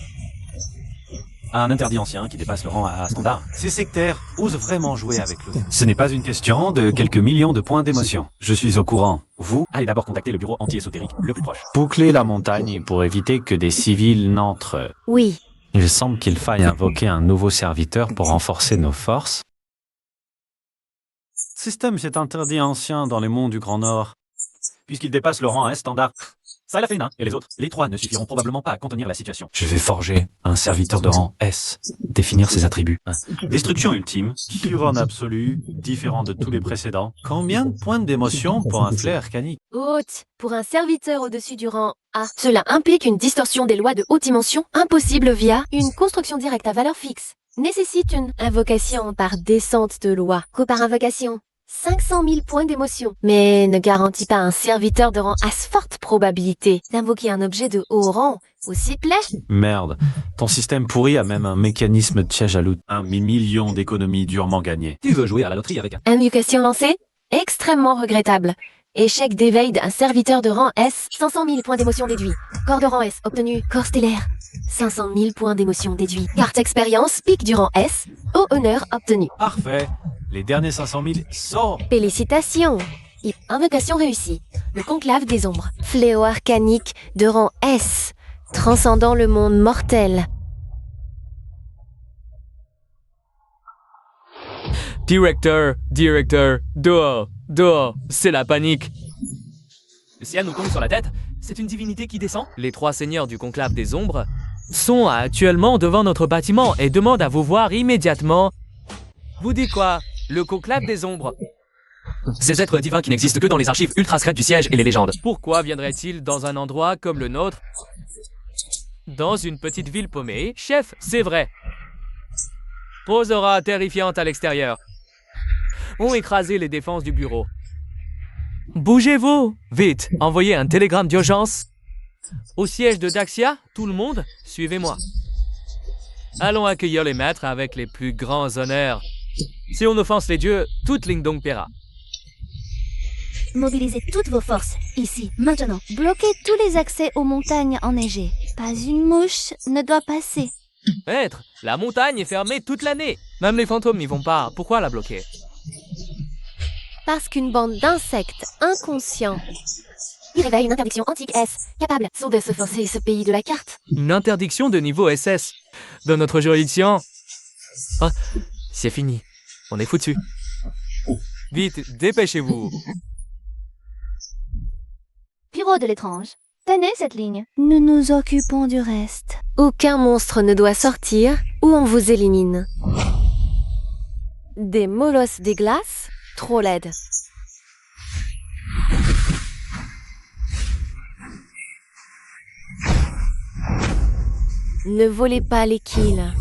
Un interdit ancien qui dépasse le rang A standard. Ces sectaires osent vraiment jouer avec le feu. Ce n'est pas une question de quelques millions de points d'émotion. Je suis au courant. Vous, allez d'abord contacter le bureau anti-ésotérique le plus proche. Boucler la montagne pour éviter que des civils n'entrent. Oui. Il semble qu'il faille invoquer un nouveau serviteur pour renforcer nos forces. Système s'est interdit ancien dans les monts du Grand Nord, puisqu'il dépasse le rang S standard. Ça l'a fait nain, et les autres, les trois ne suffiront probablement pas à contenir la situation. Je vais forger un serviteur de rang S, définir ses attributs. Destruction ultime, couronne absolue, différent de tous les précédents. Combien de points d'émotion pour un flair arcanique? Haute, pour un serviteur au-dessus du rang A. Cela implique une distorsion des lois de haute dimension impossible via une construction directe à valeur fixe. Nécessite une Invocation par descente de loi. Coup par invocation. 500 000 points d'émotion. Mais ne garantit pas un serviteur de rang à forte probabilité D'invoquer un objet de haut rang, aussi plaît. Merde, ton système pourri a même un mécanisme de piège à loot. 1 million d'économies durement gagnées. Tu veux jouer à la loterie avec un... Invocation lancée. Extrêmement regrettable. Échec d'éveil d'un serviteur de rang S. 500 000 points d'émotion déduits. Corps de rang S obtenu. Corps stellaire. 500 000 points d'émotion déduits. Carte expérience, pic du rang S. Haut honneur obtenu. Parfait. Les derniers 500 000 sont... Félicitations. Invocation réussie. Le conclave des ombres. Fléau arcanique de rang S, transcendant le monde mortel. Directeur, dehors, c'est la panique. Le ciel nous tombe sur la tête, c'est une divinité qui descend. Les trois seigneurs du conclave des ombres sont actuellement devant notre bâtiment et demandent à vous voir immédiatement. Vous dites quoi? Le conclave des ombres? Ces êtres divins qui n'existent que dans les archives ultra secrètes du siège et les légendes. Pourquoi viendraient-ils dans un endroit comme le nôtre? Dans une petite ville paumée? Chef, c'est vrai. Trois auras terrifiantes à l'extérieur ont écrasé les défenses du bureau. Bougez-vous! Vite, envoyez un télégramme d'urgence au siège de Daxia. Tout le monde, suivez-moi. Allons accueillir les maîtres avec les plus grands honneurs. Si on offense les dieux, toute Lingdong paiera. Mobilisez toutes vos forces, ici, maintenant. Bloquez tous les accès aux montagnes enneigées. Pas une mouche ne doit passer. Maître, la montagne est fermée toute l'année. Même les fantômes n'y vont pas. Pourquoi la bloquer? Parce qu'une bande d'insectes inconscients Il révèle une interdiction antique S, capable de se forcer ce pays de la carte. Une interdiction de niveau SS. Dans notre juridiction. Ah, c'est fini. On est foutu. Vite, dépêchez-vous. Bureau de l'étrange. Tenez cette ligne. Nous nous occupons du reste. Aucun monstre ne doit sortir ou on vous élimine. Des molosses des glaces, trop laides. Ne volez pas les kills.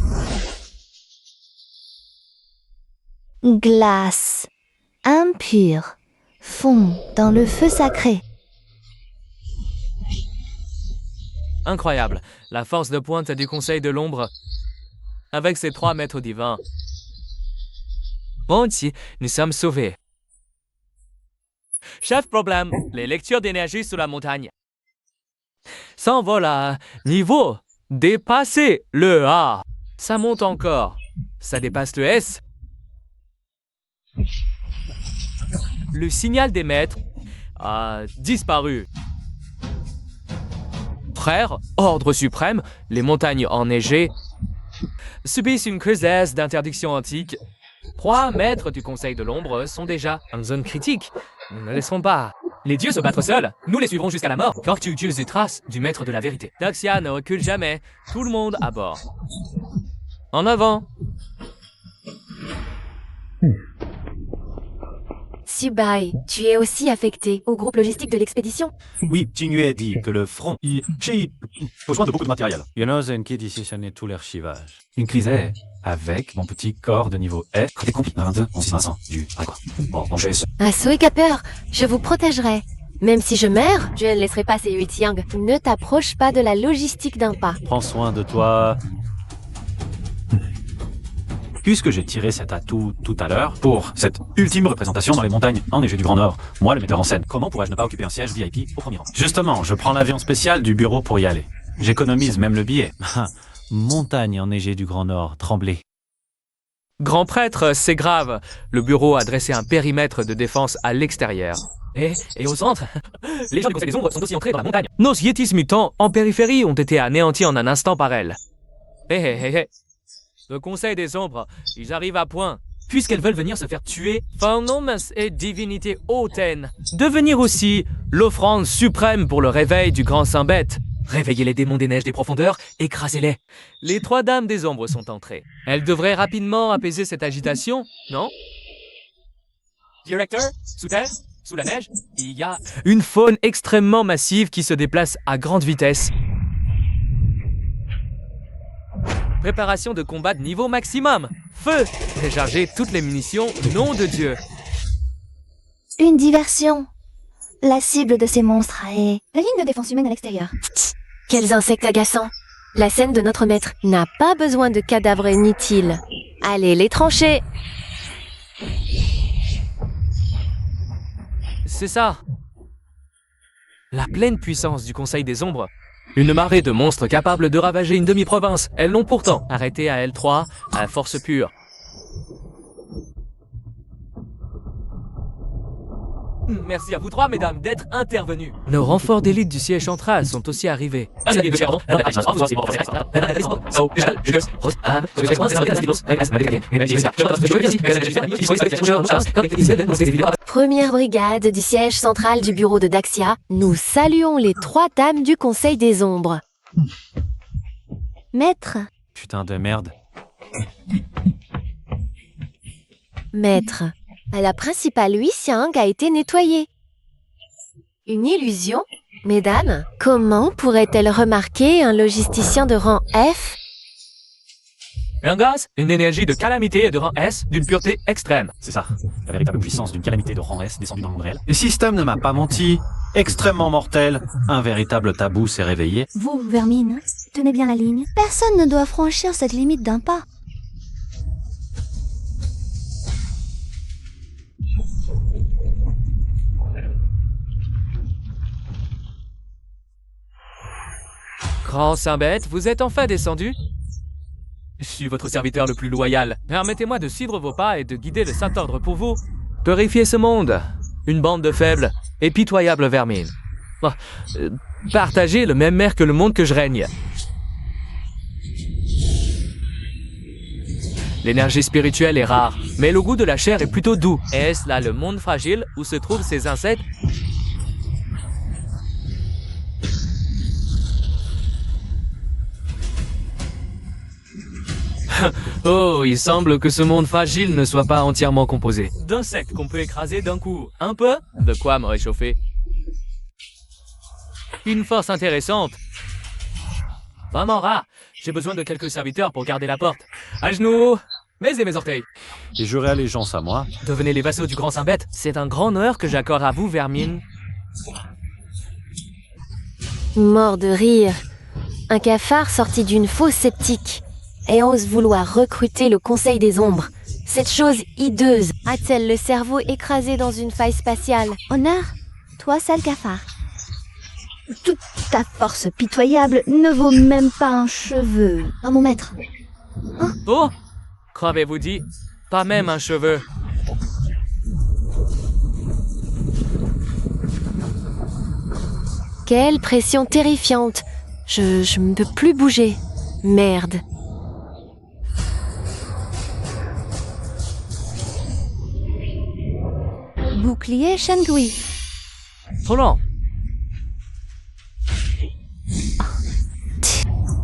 Glace. Impure. Fond dans le feu sacré. Incroyable. La force de pointe du Conseil de l'Ombre. Avec ses 3 maîtres divins. Bon, ici, nous sommes sauvés. Chef problème, les lectures d'énergie sous la montagne. S'envolent à niveau dépassé le A. Ça monte encore. Ça dépasse le S. Le signal des maîtres a disparu. Frères, ordre suprême, les montagnes enneigées subissent une crise d'interdiction antique. 3 maîtres du Conseil de l'Ombre sont déjà en zone critique. Nous ne laisserons pas les dieux se battre seuls. Nous les suivrons jusqu'à la mort, car tu utilises les traces du maître de la vérité. Daxia ne recule jamais. Tout le monde à bord. En avant. Subai, tu es aussi affecté au groupe logistique de l'expédition. Oui, Jingyue dit que le front y j'ai besoin de beaucoup de matériel. Yono Zenki décisionné tout l'archivage. Une crise est avec mon petit corps de niveau S. Des compis 22, 11 500 du quoi. Bon, je vais Assaut et Capeur, je vous protégerai. Même si je meurs, je ne laisserai pas ces 8 Yang. Ne t'approche pas de la logistique d'un pas. prends soin de toi. Puisque j'ai tiré cet atout tout à l'heure pour cette ultime représentation dans les montagnes enneigées du Grand Nord, moi le metteur en scène, comment pourrais-je ne pas occuper un siège VIP au premier rang? Justement, je prends l'avion spécial du bureau pour y aller. J'économise même le billet. Montagne enneigée du Grand Nord, tremblée. Grand prêtre, c'est grave. Le bureau a dressé un périmètre de défense à l'extérieur. Et au centre, les gens du Conseil des Ombres sont aussi entrés dans la montagne. Nos Yetis mutants en périphérie ont été anéantis en un instant par elle. Hé. Le Conseil des Ombres, ils arrivent à point. Puisqu'elles veulent venir se faire tuer, Pharnomos et divinité hautaine. Devenir aussi l'offrande suprême pour le réveil du grand saint bête. Réveillez les démons des neiges des profondeurs, écrasez-les. Les 3 dames des ombres sont entrées. Elles devraient rapidement apaiser cette agitation, non? Directeur, sous terre, sous la neige, il y a une faune extrêmement massive qui se déplace à grande vitesse. Préparation de combat de niveau maximum. Feu! Déchargez toutes les munitions, nom de Dieu. Une diversion. La cible de ces monstres est la ligne de défense humaine à l'extérieur. Quels insectes agaçants. La scène de notre maître n'a pas besoin de cadavres inutiles. Allez, les trancher! C'est ça. La pleine puissance du Conseil des Ombres. Une marée de monstres capables de ravager une demi-province. Elles l'ont pourtant arrêté à L3, à force pure. Merci à vous 3, mesdames, d'être intervenus. Nos renforts d'élite du siège central sont aussi arrivés. Première brigade du siège central du bureau de Daxia, nous saluons les 3 dames du Conseil des Ombres. Maître, Putain de merde. Maître, La principale Huixiang a été nettoyée. Une illusion? Mesdames, comment pourrait-elle remarquer un logisticien de rang F? Un gaz, une énergie de calamité de rang S d'une pureté extrême. C'est ça, la véritable puissance d'une calamité de rang S descendue dans le monde réel. Le système ne m'a pas menti. Extrêmement mortel. Un véritable tabou s'est réveillé. Vous, Vermine, tenez bien la ligne. Personne ne doit franchir cette limite d'un pas. Grand Saint-Bête, vous êtes enfin descendu? Je suis votre serviteur le plus loyal. Permettez-moi de suivre vos pas et de guider le Saint-Ordre pour vous. Purifiez ce monde. Une bande de faibles et pitoyables vermines. Partagez le même air que le monde que je règne. L'énergie spirituelle est rare, mais le goût de la chair est plutôt doux. Est-ce là le monde fragile où se trouvent ces insectes? Oh, il semble que ce monde fragile ne soit pas entièrement composé d'insectes qu'on peut écraser d'un coup. Un peu? De quoi me réchauffer? Une force intéressante. Vraiment rare. J'ai besoin de quelques serviteurs pour garder la porte. À genoux, baisez mes orteils. Et j'aurai allégeance à moi. Devenez les vassaux du grand Saint-Bête. C'est un grand honneur que j'accorde à vous, Vermine. Mort de rire. Un cafard sorti d'une fausse sceptique et ose vouloir recruter le Conseil des Ombres. Cette chose hideuse a-t-elle le cerveau écrasé dans une faille spatiale? Honneur, toi, sale cafard. Toute ta force pitoyable ne vaut même pas un cheveu. Oh, mon maître. Oh, qu'avez-vous dit? Pas même un cheveu. Quelle pression terrifiante. Je ne peux plus bouger. Merde. Bouclier Shangui. Trop lent.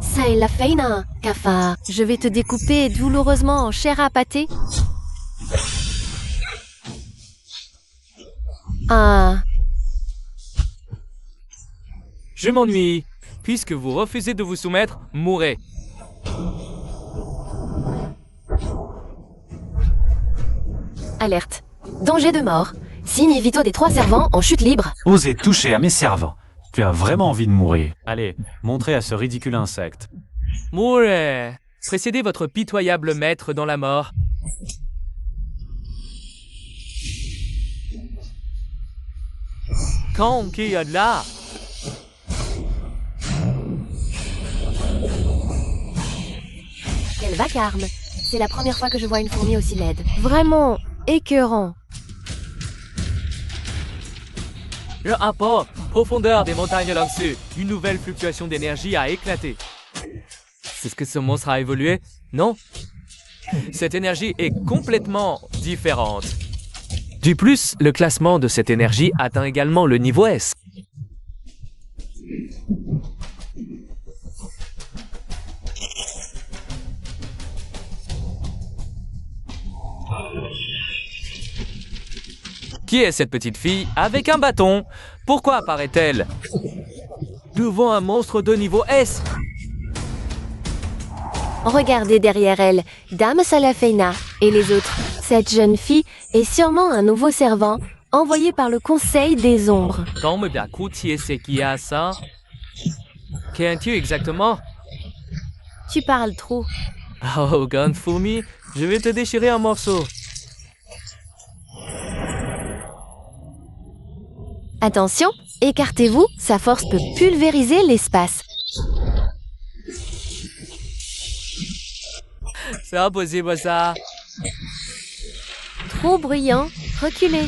Ça est la feina, cafard. Je vais te découper douloureusement en chair à pâté. Ah. Je m'ennuie. Puisque vous refusez de vous soumettre, mourrez. Alerte. Danger de mort. Signes vitaux des 3 servants en chute libre. Osez toucher à mes servants. Tu as vraiment envie de mourir. Allez, montrez à ce ridicule insecte. Mourrez. Précédez votre pitoyable maître dans la mort. Quand qu'il y a de là? Quel vacarme. C'est la première fois que je vois une fourmi aussi laide. Vraiment écœurant. Le rapport, profondeur des montagnes là-dessus. Une nouvelle fluctuation d'énergie a éclaté. C'est ce que ce monstre a évolué, non? Cette énergie est complètement différente. Du plus, le classement de cette énergie atteint également le niveau S. Qui est cette petite fille avec un bâton? Pourquoi apparaît-elle devant un monstre de niveau S? Regardez derrière elle, Dame Salafeina et les autres. Cette jeune fille est sûrement un nouveau servant envoyé par le Conseil des Ombres. Tombe bien coutier, c'est qui a ça? Qu'es-tu exactement? Tu parles trop. Oh, grande fourmi, je vais te déchirer en morceaux. Attention, écartez-vous, sa force peut pulvériser l'espace. C'est impossible ça. Trop bruyant, reculez.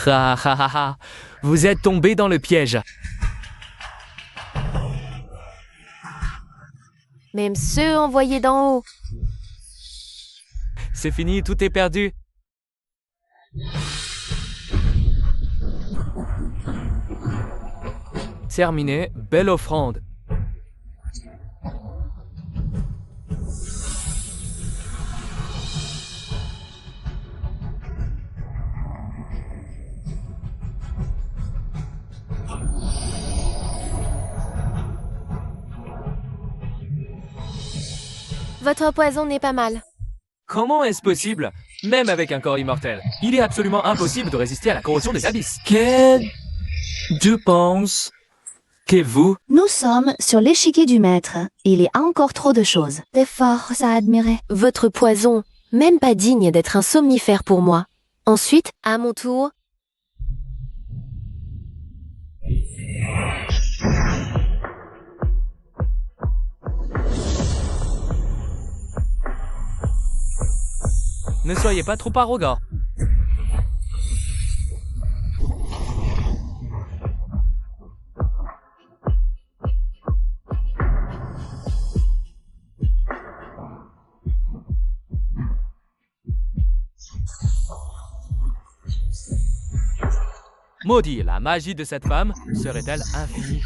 Ha ha ha ha. Vous êtes tombé dans le piège. Même ceux envoyés d'en haut. C'est fini, tout est perdu. Terminé, belle offrande. Votre poison n'est pas mal. Comment est-ce possible? Même avec un corps immortel, il est absolument impossible de résister à la corrosion des abysses. Je pense que vous... Nous sommes sur l'échiquier du maître. Il y a encore trop de choses. Des forces à admirer. Votre poison, même pas digne d'être un somnifère pour moi. Ensuite, à mon tour, Ne soyez pas trop arrogant. Maudit, la magie de cette femme serait-elle infinie?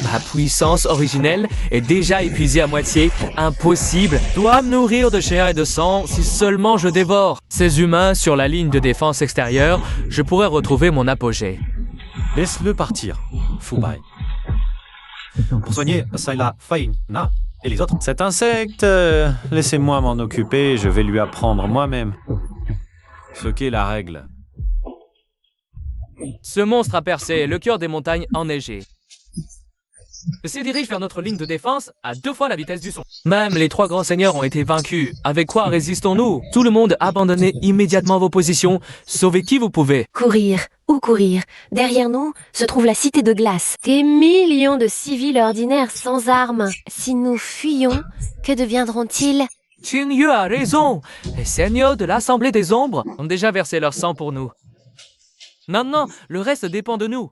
Ma puissance originelle est déjà épuisée à moitié. Impossible. Dois me nourrir de chair et de sang si seulement je dévore. Ces humains sur la ligne de défense extérieure, je pourrais retrouver mon apogée. Laisse-le partir, Fubai. Pour soigner Sayla, Na et les autres. Cet insecte, laissez-moi m'en occuper, je vais lui apprendre moi-même ce qu'est la règle. Ce monstre a percé le cœur des montagnes enneigées. Se dirige vers notre ligne de défense à 2 fois la vitesse du son. Même les 3 grands seigneurs ont été vaincus. Avec quoi résistons-nous? Tout le monde, abandonnez immédiatement vos positions. Sauvez qui vous pouvez. courir, ou courir. Derrière nous se trouve la cité de glace. Des millions de civils ordinaires sans armes. Si nous fuyons, que deviendront-ils? Qingyu a raison. Les seigneurs de l'Assemblée des Ombres ont déjà versé leur sang pour nous. Maintenant, le reste dépend de nous.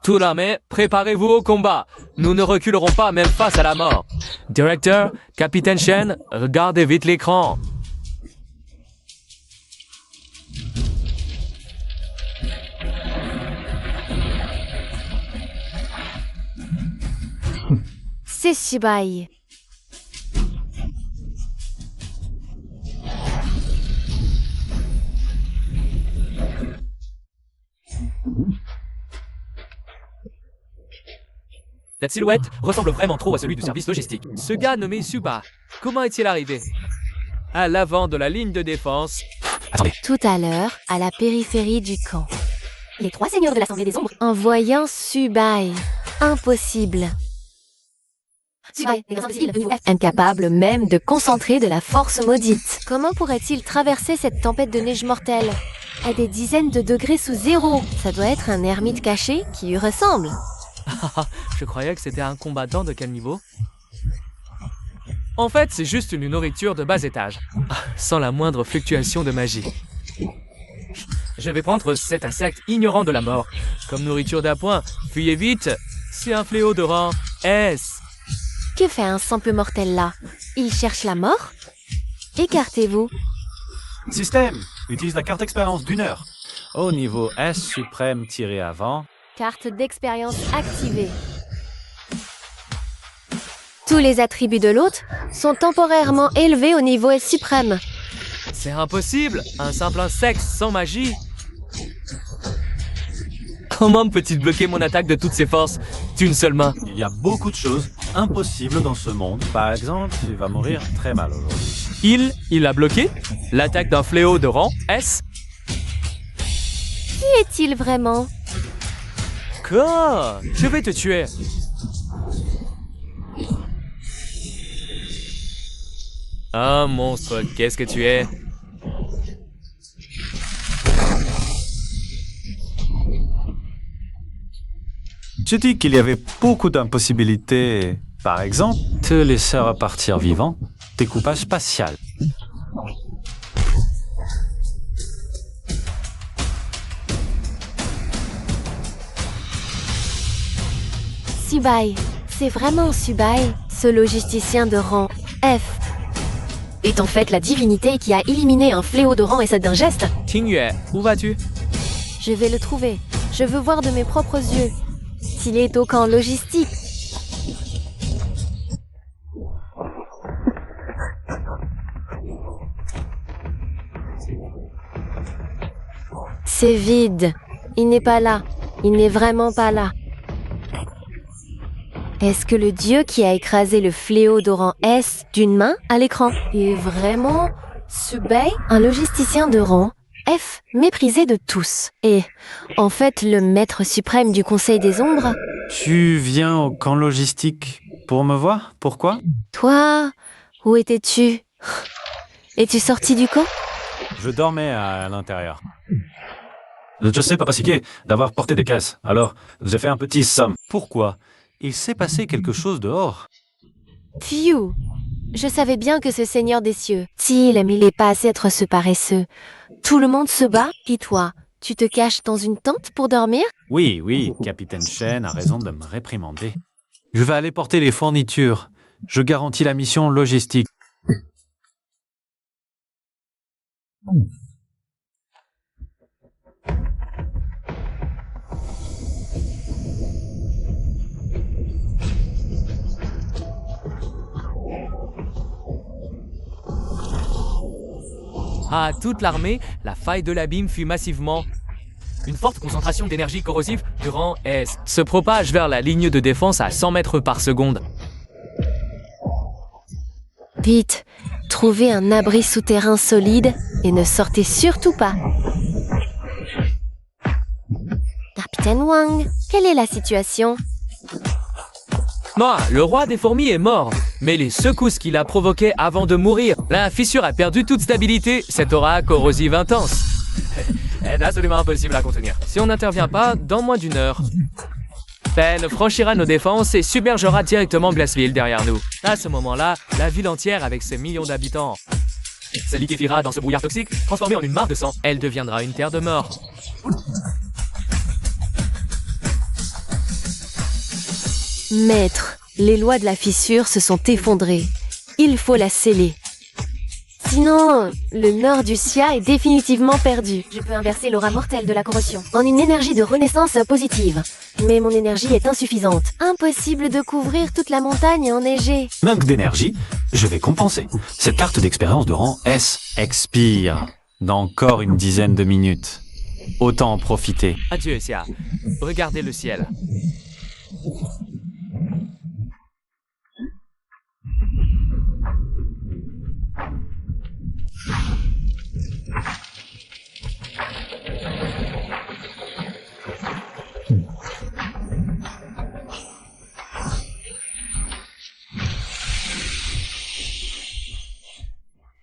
Tout l'armée, préparez-vous au combat. Nous ne reculerons pas même face à la mort. Directeur, Capitaine Shen, regardez vite l'écran. C'est Shibai. Cette silhouette ressemble vraiment trop à celui du service logistique. Ce gars nommé Suba, comment est-il arrivé? À l'avant de la ligne de défense. Attendez. Tout à l'heure, à la périphérie du camp. Les 3 seigneurs de l'Assemblée des Ombres. En voyant Subai. Impossible. Subai, l'exemple civil, de niveau F. Incapable même de concentrer de la force maudite. Comment pourrait-il traverser cette tempête de neige mortelle? À des dizaines de degrés sous zéro. Ça doit être un ermite caché qui lui ressemble. Je croyais que c'était un combattant de quel niveau? En fait, c'est juste une nourriture de bas étage, sans la moindre fluctuation de magie. Je vais prendre cet insecte ignorant de la mort. Comme nourriture d'appoint, fuyez vite, c'est un fléau de rang S. Que fait un simple mortel là? Il cherche la mort? Écartez-vous. Système, utilise la carte expérience d'1 heure. Au niveau S suprême tiré avant. Carte d'expérience activée. Tous les attributs de l'hôte sont temporairement élevés au niveau S suprême. C'est impossible, un simple insecte sans magie. Comment peut-il bloquer mon attaque de toutes ses forces d'une seule main? Il y a beaucoup de choses impossibles dans ce monde. Par exemple, tu vas mourir très mal aujourd'hui. Il a bloqué l'attaque d'un fléau de rang S. Qui est-il vraiment? Quoi? Je vais te tuer. Un monstre, qu'est-ce que tu es? J'ai dit qu'il y avait beaucoup d'impossibilités. Par exemple, te laisser repartir vivant. Découpage spatial. Subai, c'est vraiment Subai, ce logisticien de rang F. Est en fait la divinité qui a éliminé un fléau de rang S d'un geste. Tingyue, où vas-tu? Je vais le trouver. Je veux voir de mes propres yeux. S'il est au camp logistique. C'est vide. Il n'est pas là. Il n'est vraiment pas là. Est-ce que le dieu qui a écrasé le fléau de rang S d'une main à l'écran est vraiment Subai, un logisticien de rang F, méprisé de tous, et en fait le maître suprême du Conseil des Ombres? Tu viens au camp logistique pour me voir? Pourquoi? Toi, où étais-tu? Es-tu sorti du camp? Je dormais à l'intérieur. Je sais, Papa Siki, d'avoir porté des caisses. Alors, j'ai fait un petit somme. Pourquoi? Il s'est passé quelque chose dehors. Phew! Je savais bien que ce seigneur des cieux, s'il il est pas assez être ce paresseux. Tout le monde se bat, et toi, tu te caches dans une tente pour dormir? Oui, Capitaine Shen a raison de me réprimander. Je vais aller porter les fournitures. Je garantis la mission logistique. À toute l'armée, la faille de l'abîme fut massivement. Une forte concentration d'énergie corrosive de rang S se propage vers la ligne de défense à 100 mètres par seconde. Vite, trouvez un abri souterrain solide et ne sortez surtout pas. Capitaine Wang, quelle est la situation? Non, le roi des fourmis est mort, mais les secousses qu'il a provoquées avant de mourir, la fissure a perdu toute stabilité, cette aura corrosive intense. est absolument impossible à contenir. Si on n'intervient pas, dans moins d'une heure, Pen franchira nos défenses et submergera directement Glassville derrière nous. À ce moment-là, la ville entière avec ses millions d'habitants se liquéfiera dans ce brouillard toxique, transformée en une mare de sang. Elle deviendra une terre de mort. Maître, les lois de la fissure se sont effondrées. Il faut la sceller. Sinon, le nord du Xia est définitivement perdu. Je peux inverser l'aura mortelle de la corrosion en une énergie de renaissance positive. Mais mon énergie est insuffisante. Impossible de couvrir toute la montagne enneigée. Manque d'énergie, je vais compenser. Cette carte d'expérience de rang S expire dans encore une dizaine de minutes. Autant en profiter. Adieu, Xia. Regardez le ciel.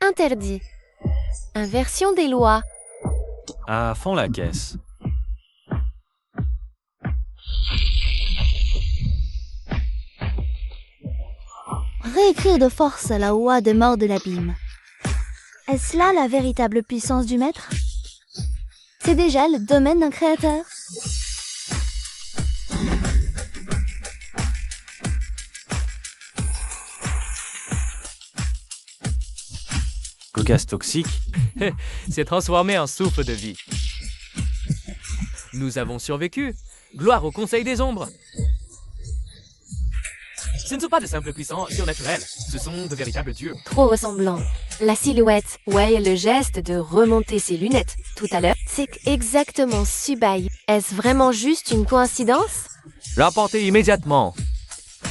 Interdit. Inversion des lois. À fond la caisse. Réécrire de force la loi des morts de l'abîme. Est-ce là la véritable puissance du maître? C'est déjà le domaine d'un créateur. Cocasse toxique. s'est transformé en souffle de vie. Nous avons survécu. Gloire au Conseil des Ombres. Ce ne sont pas de simples puissants surnaturels, ce sont de véritables dieux. Trop ressemblant. La silhouette, ouais, le geste de remonter ses lunettes tout à l'heure. C'est exactement Subai. Est-ce vraiment juste une coïncidence? Rapportez immédiatement.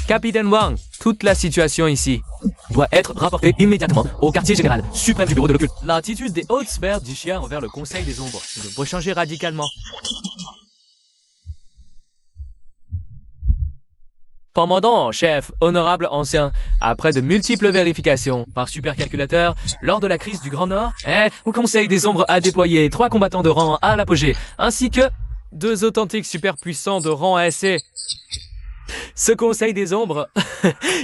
Capitaine Wang, toute la situation ici doit être rapportée immédiatement au quartier général suprême du bureau de l'occulte. L'attitude des hautes sphères du Xia envers le Conseil des Ombres devrait changer radicalement. Commandant, chef, honorable ancien, après de multiples vérifications par supercalculateur, lors de la crise du Grand Nord, au Conseil des Ombres a déployé 3 combattants de rang à l'apogée, ainsi que 2 authentiques superpuissants de rang ASC. Ce conseil des ombres,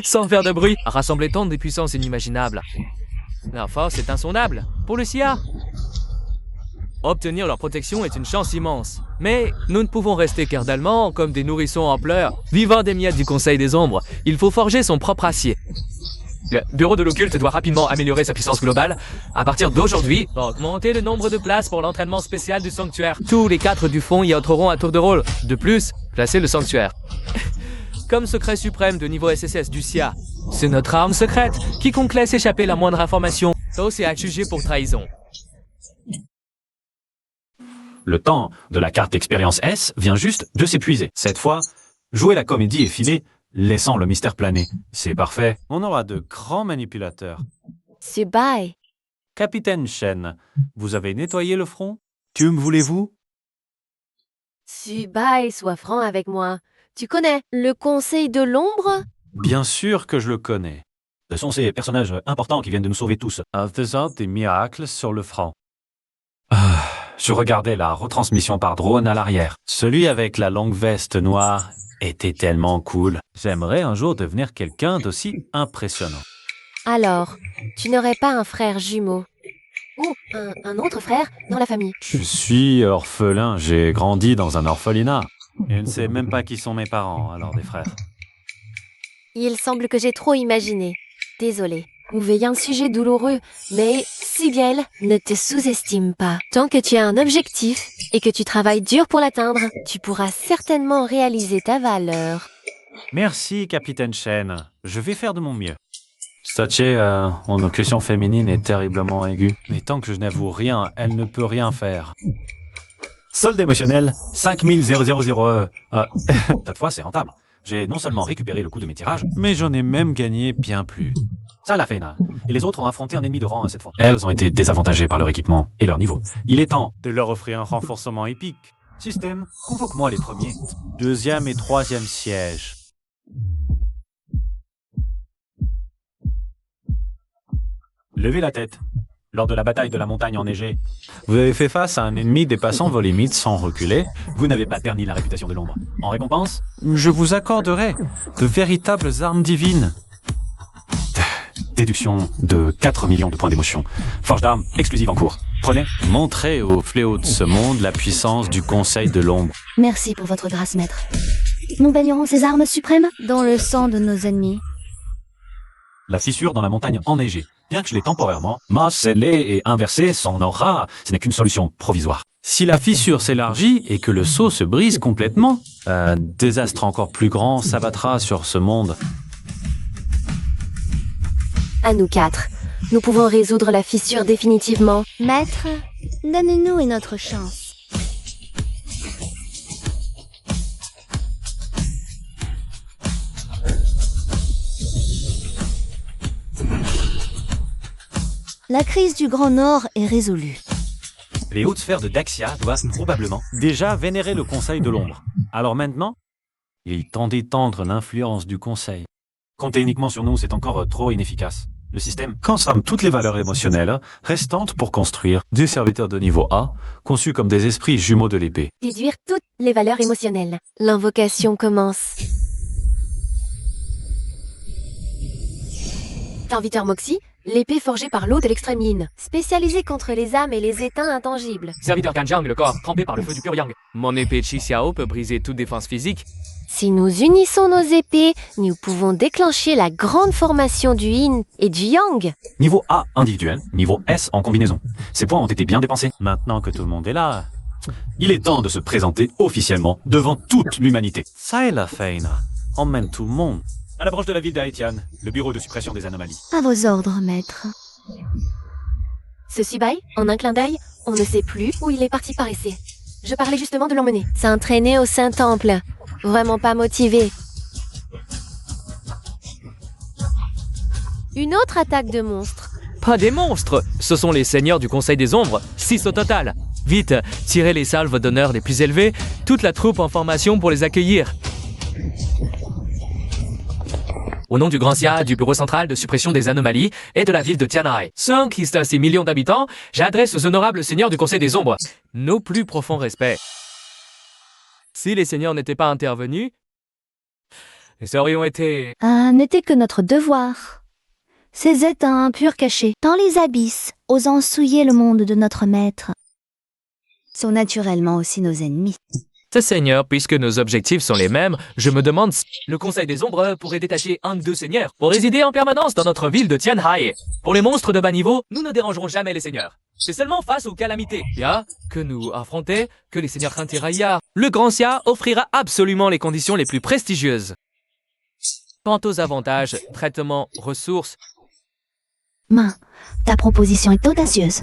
sans faire de bruit, a rassemblé tant de puissances inimaginables. Leur force est insondable. Pour le SIA, obtenir leur protection est une chance immense. Mais nous ne pouvons rester cardalement comme des nourrissons en pleurs, vivant des miettes du conseil des ombres. Il faut forger son propre acier. Le bureau de l'occulte doit rapidement améliorer sa puissance globale. À partir d'aujourd'hui, augmenter le nombre de places pour l'entraînement spécial du sanctuaire. Tous les 4 du fond y entreront à tour de rôle. De plus, placer le sanctuaire comme secret suprême de niveau SSS du SIA. C'est notre arme secrète. Quiconque laisse échapper la moindre information, est à juger pour trahison. Le temps de la carte expérience S vient juste de s'épuiser. Cette fois, jouer la comédie est filée, laissant le mystère planer. C'est parfait. On aura de grands manipulateurs. Subai. Capitaine Shen, vous avez nettoyé le front? Que me voulez-vous? Subai, sois franc avec moi. Tu connais le conseil de l'ombre? Bien sûr que je le connais. Ce sont ces personnages importants qui viennent de nous sauver tous. En faisant des miracles sur le front. Je regardais la retransmission par drone à l'arrière. Celui avec la longue veste noire était tellement cool. J'aimerais un jour devenir quelqu'un d'aussi impressionnant. Alors, tu n'aurais pas un frère jumeau? Ou un autre frère dans la famille? Je suis orphelin, j'ai grandi dans un orphelinat. Je ne sais même pas qui sont mes parents, alors des frères. Il semble que j'ai trop imaginé. Désolée. Veille un sujet douloureux, mais Sibyl, ne te sous-estime pas. Tant que tu as un objectif et que tu travailles dur pour l'atteindre, tu pourras certainement réaliser ta valeur. Merci, Capitaine Shen. Je vais faire de mon mieux. Sachez, mon occultation féminine est terriblement aiguë. Mais tant que je n'avoue rien, elle ne peut rien faire. Solde émotionnel, 5000. Cette fois, c'est rentable. J'ai non seulement récupéré le coût de mes tirages, mais j'en ai même gagné bien plus. Ça l'a fait, et les autres ont affronté un ennemi de rang cette fois. Elles ont été désavantagées par leur équipement et leur niveau. Il est temps de leur offrir un renforcement épique. Système, convoque-moi les premiers. 2e et 3e siège. Levez la tête. Lors de la bataille de la montagne enneigée, vous avez fait face à un ennemi dépassant vos limites sans reculer. Vous n'avez pas terni la réputation de l'ombre. En récompense, je vous accorderai de véritables armes divines. Déduction de 4 millions de points d'émotion. Forge d'armes exclusive en cours. Prenez. Montrez aux fléaux de ce monde la puissance du conseil de l'ombre. Merci pour votre grâce, maître. Nous baignerons ces armes suprêmes dans le sang de nos ennemis. La fissure dans la montagne enneigée. Bien que je l'ai temporairement scellée et inversée, son aura, ce n'est qu'une solution provisoire. Si la fissure s'élargit et que le seau se brise complètement, un désastre encore plus grand s'abattra sur ce monde. À nous 4, nous pouvons résoudre la fissure définitivement. Maître, donne-nous une autre chance. La crise du Grand Nord est résolue. Les hautes sphères de Daxia doivent probablement déjà vénérer le Conseil de l'Ombre. Alors maintenant, il est temps d'étendre l'influence du Conseil. Compter uniquement sur nous, c'est encore trop inefficace. Le système consomme toutes les valeurs émotionnelles restantes pour construire des serviteurs de niveau A, conçus comme des esprits jumeaux de l'épée. Déduire toutes les valeurs émotionnelles. L'invocation commence. Serviteur Moxie, l'épée forgée par l'eau de l'extrême yin, spécialisée contre les âmes et les éteints intangibles. Serviteur Kanjiang, le corps trempé par le feu du pur yang. Mon épée Chi Xiao peut briser toute défense physique. Si nous unissons nos épées, nous pouvons déclencher la grande formation du yin et du yang. Niveau A individuel, niveau S en combinaison. Ces points ont été bien dépensés. Maintenant que tout le monde est là, il est temps de se présenter officiellement devant toute l'humanité. Ça est la Feina. Emmène tout le monde. À l'approche de la ville d'Haetian, le bureau de suppression des anomalies. À vos ordres, maître. Ce Subai, en un clin d'œil, on ne sait plus où il est parti par essai. Je parlais justement de l'emmener. S'entraîner au Saint-Temple. Vraiment pas motivé. Une autre attaque de monstres. Pas des monstres, ce sont les seigneurs du Conseil des Ombres, 6 au total. Vite, tirez les salves d'honneur les plus élevées, toute la troupe en formation pour les accueillir. Au nom du Grand Xia, du Bureau Central de Suppression des Anomalies et de la ville de Tianai, 5 millions d'habitants, j'adresse aux honorables seigneurs du Conseil des Ombres nos plus profonds respects. Si les seigneurs n'étaient pas intervenus, et ça aurait été... N'était que notre devoir. Ces éteints impurs cachés dans les abysses, osant souiller le monde de notre maître, sont naturellement aussi nos ennemis. Ce seigneur, puisque nos objectifs sont les mêmes, je me demande si le Conseil des Ombres pourrait détacher un de deux seigneurs pour résider en permanence dans notre ville de Tianhai. Pour les monstres de bas niveau, nous ne dérangerons jamais les seigneurs. C'est seulement face aux calamités que nous affronter que les seigneurs Khantiraya. Le Grand Xia offrira absolument les conditions les plus prestigieuses. Quant aux avantages, traitement, ressources... Ta proposition est audacieuse.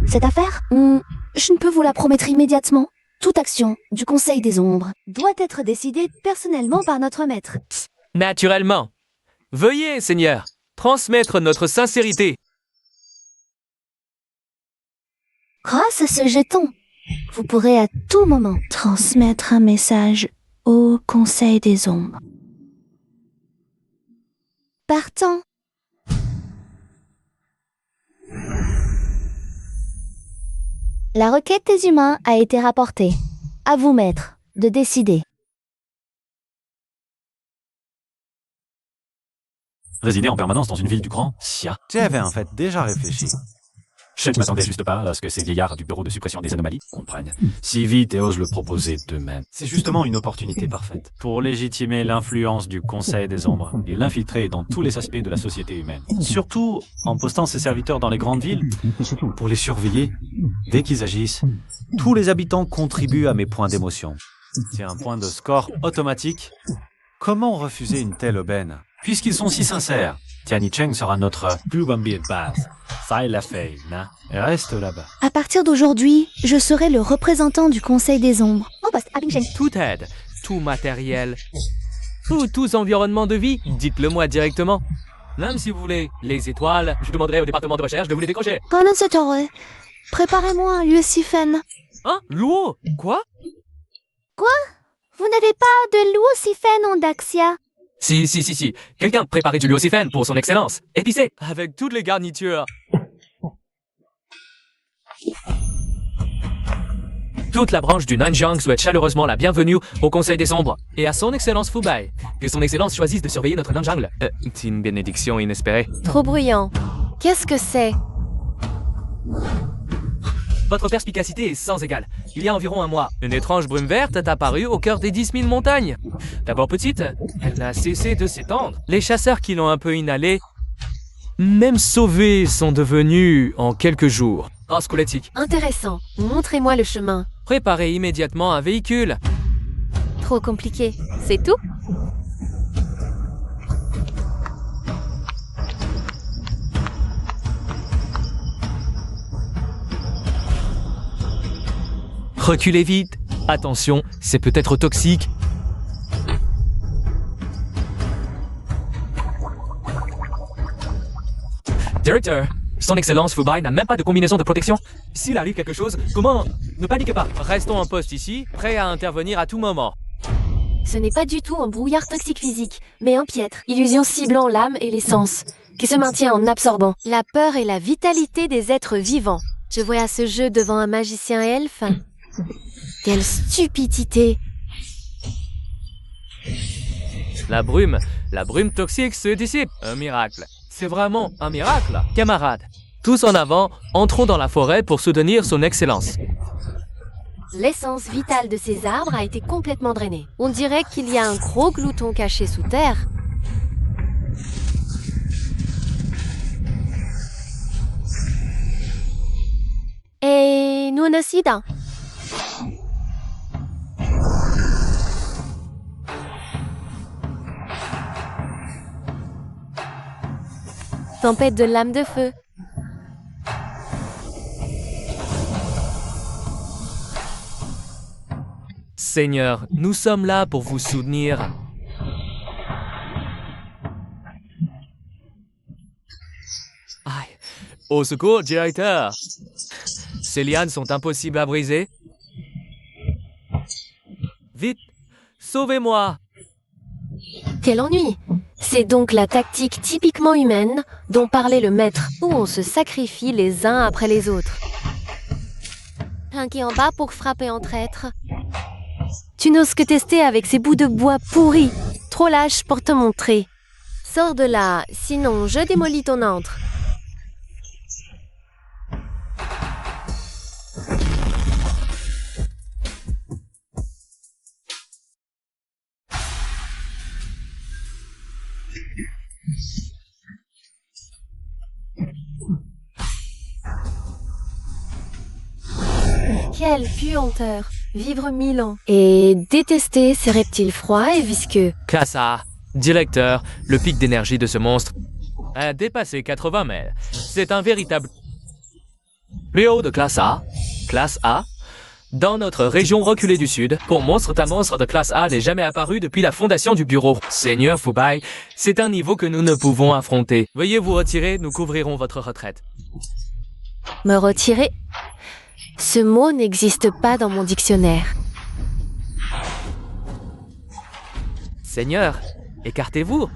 Cette affaire, je ne peux vous la promettre immédiatement. Toute action du Conseil des Ombres doit être décidée personnellement par notre maître. Naturellement. Veuillez, Seigneur, transmettre notre sincérité. Grâce à ce jeton, vous pourrez à tout moment transmettre un message au Conseil des Ombres. Partant. La requête des humains a été rapportée. À vous, maître, de décider. Résider en permanence dans une ville du Grand Xia. Tu avais en fait déjà réfléchi. Je ne m'attendais juste pas à ce que ces vieillards du bureau de suppression des anomalies comprennent si vite et osent le proposer d'eux-mêmes. C'est justement une opportunité parfaite pour légitimer l'influence du Conseil des Ombres et l'infiltrer dans tous les aspects de la société humaine. Surtout en postant ses serviteurs dans les grandes villes pour les surveiller dès qu'ils agissent. Tous les habitants contribuent à mes points d'émotion. C'est un point de score automatique. Comment refuser une telle aubaine? Puisqu'ils sont si sincères, Tianyi Cheng sera notre plus bambi de base. Ça, il l'a fait, hein? Et reste là-bas. À partir d'aujourd'hui, je serai le représentant du Conseil des Ombres. Toute aide, tout matériel, tous environnements de vie, dites-le moi directement. Même si vous voulez les étoiles, je demanderai au département de recherche de vous les décrocher. Préparez-moi un lieu Sifen. Hein? Luo? Quoi? Vous n'avez pas de lieu Sifen en Daxia? Si. Quelqu'un préparait du luocifen pour son excellence. Épicé, avec toutes les garnitures. Toute la branche du Nanjiang souhaite chaleureusement la bienvenue au Conseil des Ombres et à son excellence Fubai. Que son excellence choisisse de surveiller notre Nanjiang. C'est une bénédiction inespérée. Trop bruyant. Qu'est-ce que c'est? Votre perspicacité est sans égale. Il y a environ un mois, une étrange brume verte est apparue au cœur des 10 000 montagnes. D'abord petite, elle n'a cessé de s'étendre. Les chasseurs qui l'ont un peu inhalée, même sauvés, sont devenus en quelques jours squelettiques. Intéressant. Montrez-moi le chemin. Préparez immédiatement un véhicule. Trop compliqué. C'est tout? Reculez vite. Attention, c'est peut-être toxique. Directeur, son excellence Fubai n'a même pas de combinaison de protection. S'il arrive quelque chose, comment? Ne paniquez pas. Restons en poste ici, prêts à intervenir à tout moment. Ce n'est pas du tout un brouillard toxique physique, mais un piètre, illusion ciblant l'âme et les sens, qui se maintient en absorbant. La peur et la vitalité des êtres vivants. Je vois à ce jeu devant un magicien elfe. Quelle stupidité! La brume toxique se dissipe. Un miracle. C'est vraiment un miracle. Camarades, tous en avant, entrons dans la forêt pour soutenir son excellence. L'essence vitale de ces arbres a été complètement drainée. On dirait qu'il y a un gros glouton caché sous terre. Et nous aussi dans. Tempête de lames de feu. Seigneur, nous sommes là pour vous soutenir. Aïe. Au secours, directeur. Ces lianes sont impossibles à briser. Vite, sauvez-moi. Quel ennui! C'est donc la tactique typiquement humaine dont parlait le maître, Où on se sacrifie les uns après les autres. Un qui est en bas pour frapper en traître. Tu n'oses que tester avec ces bouts de bois pourris. trop lâche pour te montrer. Sors de là, sinon je démolis ton antre. Quelle puanteur! Vivre 1000 ans. Et détester ces reptiles froids et visqueux. Classe A. Directeur, le pic d'énergie de ce monstre a dépassé 80 mètres. C'est un véritable fléau de classe A. Classe A. Dans notre région reculée du Sud, pour monstre, un monstre de classe A n'est jamais apparu depuis la fondation du bureau. Seigneur Fubai, c'est un niveau que nous ne pouvons affronter. Veuillez vous retirer, nous couvrirons votre retraite. Me retirer? Ce mot n'existe pas dans mon dictionnaire. Seigneur, écartez-vous.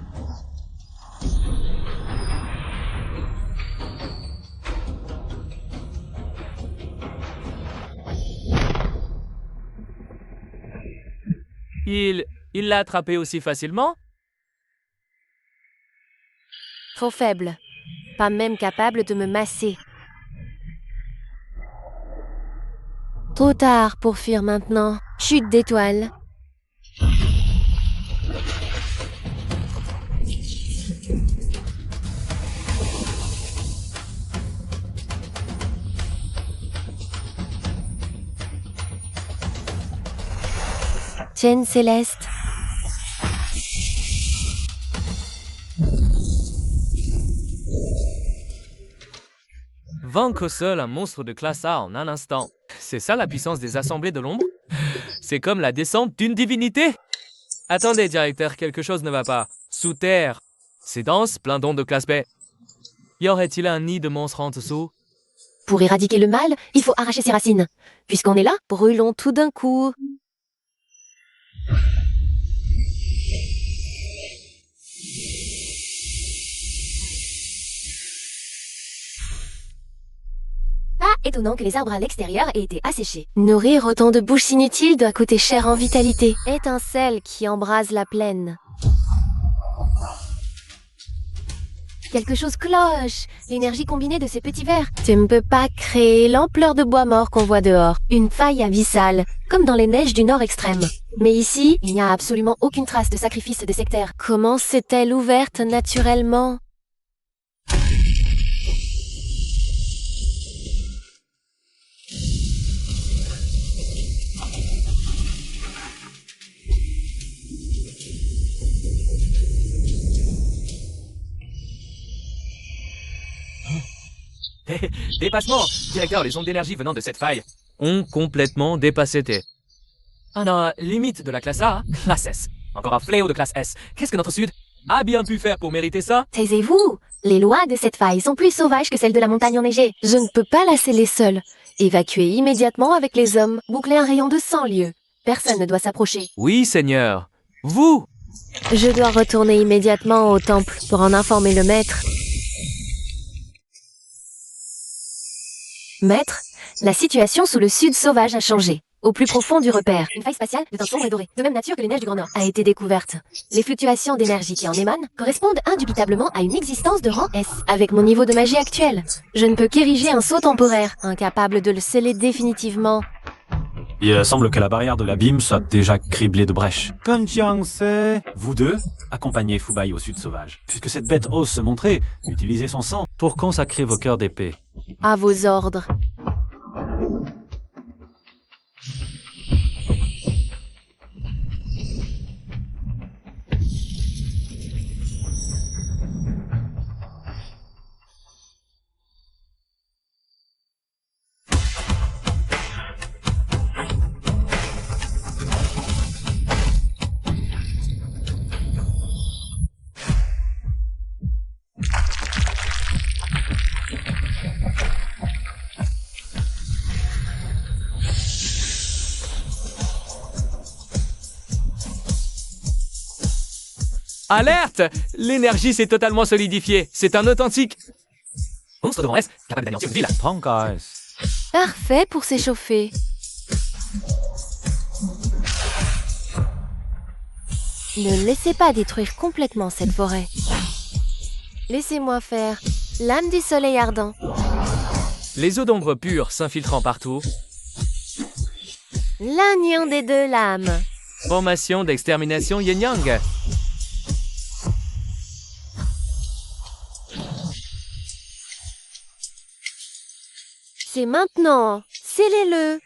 Il l'a attrapé aussi facilement? Trop faible. Pas même capable de me masser. Trop tard pour fuir maintenant. Chute d'étoiles. Tienne céleste. Vaincre seul un monstre de classe A en un instant. C'est ça la puissance des assemblées de l'ombre? C'est comme la descente d'une divinité? Attendez, directeur, quelque chose ne va pas. Sous terre. C'est dense, plein d'ondes de classe B. Y aurait-il un nid de monstres en dessous? Pour éradiquer le mal, il faut arracher ses racines. Puisqu'on est là, Brûlons tout d'un coup. pas étonnant que les arbres à l'extérieur aient été asséchés. Nourrir autant de bouches inutiles doit coûter cher en vitalité. Étincelle qui embrase la plaine. Quelque chose cloche. L'énergie combinée de ces petits vers. Tu ne peux pas créer l'ampleur de bois mort qu'on voit dehors. Une faille abyssale, comme dans les neiges du nord extrême. Mais ici, il n'y a absolument aucune trace de sacrifice des sectaires. Comment s'est-elle ouverte naturellement? Dépassement! Directeur, les ondes d'énergie venant de cette faille ont complètement dépassé T. Ah non, limite de la classe A, classe S. Encore un fléau de classe S. Qu'est-ce que notre Sud a bien pu faire pour mériter ça? Taisez-vous! Les lois de cette faille sont plus sauvages que celles de la montagne enneigée. Je ne peux pas la sceller seule. Évacuer immédiatement avec les hommes. Boucler un rayon de 100 lieues. Personne ne doit s'approcher. Oui, Seigneur. Vous! Je dois retourner immédiatement au temple pour en informer le maître. Maître, la situation sous le sud sauvage a changé. Au plus profond du repère, une faille spatiale de teint sombre et doré, de même nature que les neiges du Grand Nord, a été découverte. Les fluctuations d'énergie qui en émanent correspondent indubitablement à une existence de rang S. Avec mon niveau de magie actuel, je ne peux qu'ériger un sceau temporaire, incapable de le sceller définitivement. Il semble que la barrière de l'abîme soit déjà criblée de brèches. Vous deux, accompagnez Fubai au sud sauvage. Puisque cette bête ose se montrer, utilisez son sang pour consacrer vos cœurs d'épée. À vos ordres. Alerte! L'énergie s'est totalement solidifiée. C'est un authentique monstre de rang S, capable d'anéantir une ville. Parfait pour s'échauffer. Ne laissez pas détruire complètement cette forêt. Laissez-moi faire. Lame du soleil ardent. Les eaux d'ombre pures s'infiltrant partout. L'union des deux lames. Formation d'extermination yin-yang. C'est maintenant. Scellez-le.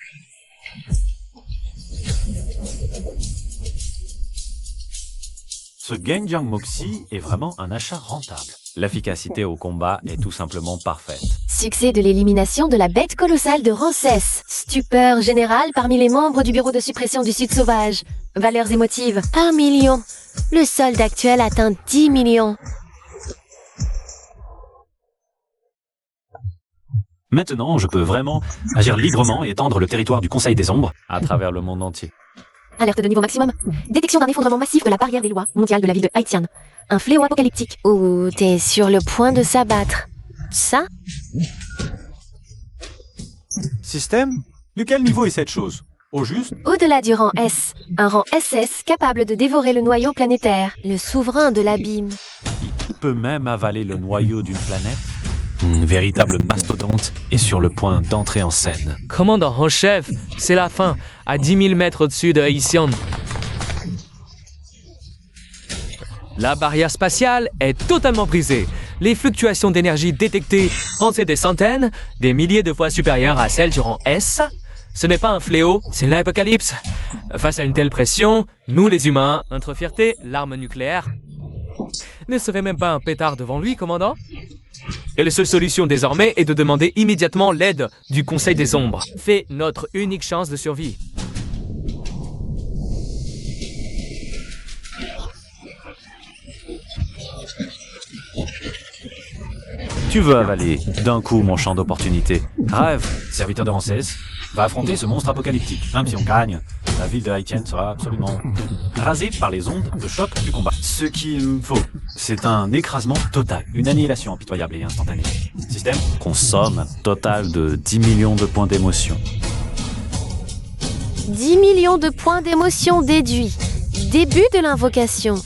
Ce Genjiang Moxie est vraiment un achat rentable. L'efficacité au combat est tout simplement parfaite. Succès de l'élimination de la bête colossale de Ramsès. Stupeur générale parmi les membres du bureau de suppression du Sud sauvage. Valeurs émotives. 1 million. Le solde actuel atteint 10 millions. Maintenant, je peux vraiment agir librement et étendre le territoire du Conseil des Ombres à travers le monde entier. Alerte de niveau maximum. Détection d'un effondrement massif de la barrière des lois mondiale de la ville de Haïtian. Un fléau apocalyptique. Ouh, t'es sur le point de s'abattre. Ça? Système? De quel niveau est cette chose? Au juste? Au-delà du rang S. Un rang SS capable de dévorer le noyau planétaire. Le souverain de l'abîme. Il peut même avaler le noyau d'une planète? Un véritable mastodonte est sur le point d'entrer en scène. Commandant en chef, c'est la fin, à 10 000 mètres au-dessus de Haïtian. La barrière spatiale est totalement brisée. Les fluctuations d'énergie détectées ont été des centaines, des milliers de fois supérieures à celles du rang S. Ce n'est pas un fléau, c'est l'apocalypse. Face à une telle pression, nous les humains, notre fierté, l'arme nucléaire, ne serait même pas un pétard devant lui, commandant? Et la seule solution désormais est de demander immédiatement l'aide du Conseil des Ombres. C'est notre unique chance de survie. Tu veux avaler d'un coup mon champ d'opportunité. Rêve, serviteur de Ramsès, va affronter ce monstre apocalyptique. Même si on gagne, la ville de Haïtienne sera absolument rasée par les ondes de choc du combat. Ce qu'il me faut, c'est un écrasement total, une annihilation impitoyable et instantanée. Système consomme un total de 10 millions de points d'émotion. 10 millions de points d'émotion déduits. Début de l'invocation.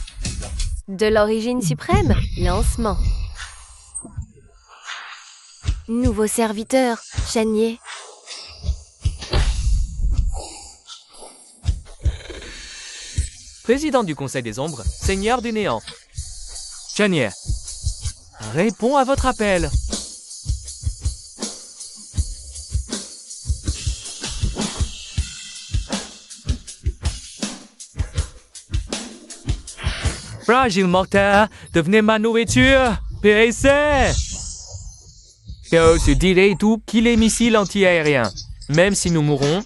De l'origine suprême, lancement. Nouveau serviteur, Chanier. Président du Conseil des Ombres, Seigneur du Néant. Chanier, réponds à votre appel. Fragile mortel, devenez ma nourriture. Périssez! Chaos se dirait tout qu'il est missile anti-aérien. Même si nous mourrons,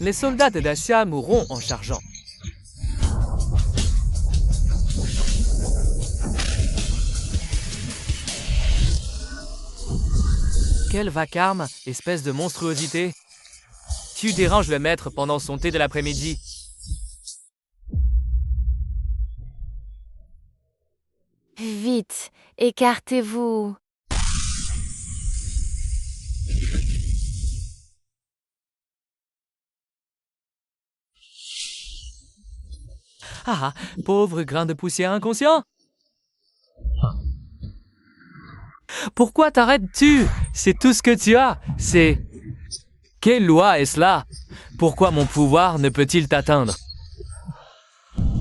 les soldats de Dacia mourront en chargeant. Quel vacarme, espèce de monstruosité. Tu déranges le maître pendant son thé de l'après-midi. Vite, écartez-vous. Ah, pauvre grain de poussière inconscient. Pourquoi t'arrêtes-tu? C'est tout ce que tu as. C'est... Quelle loi est-ce là? Pourquoi mon pouvoir ne peut-il t'atteindre?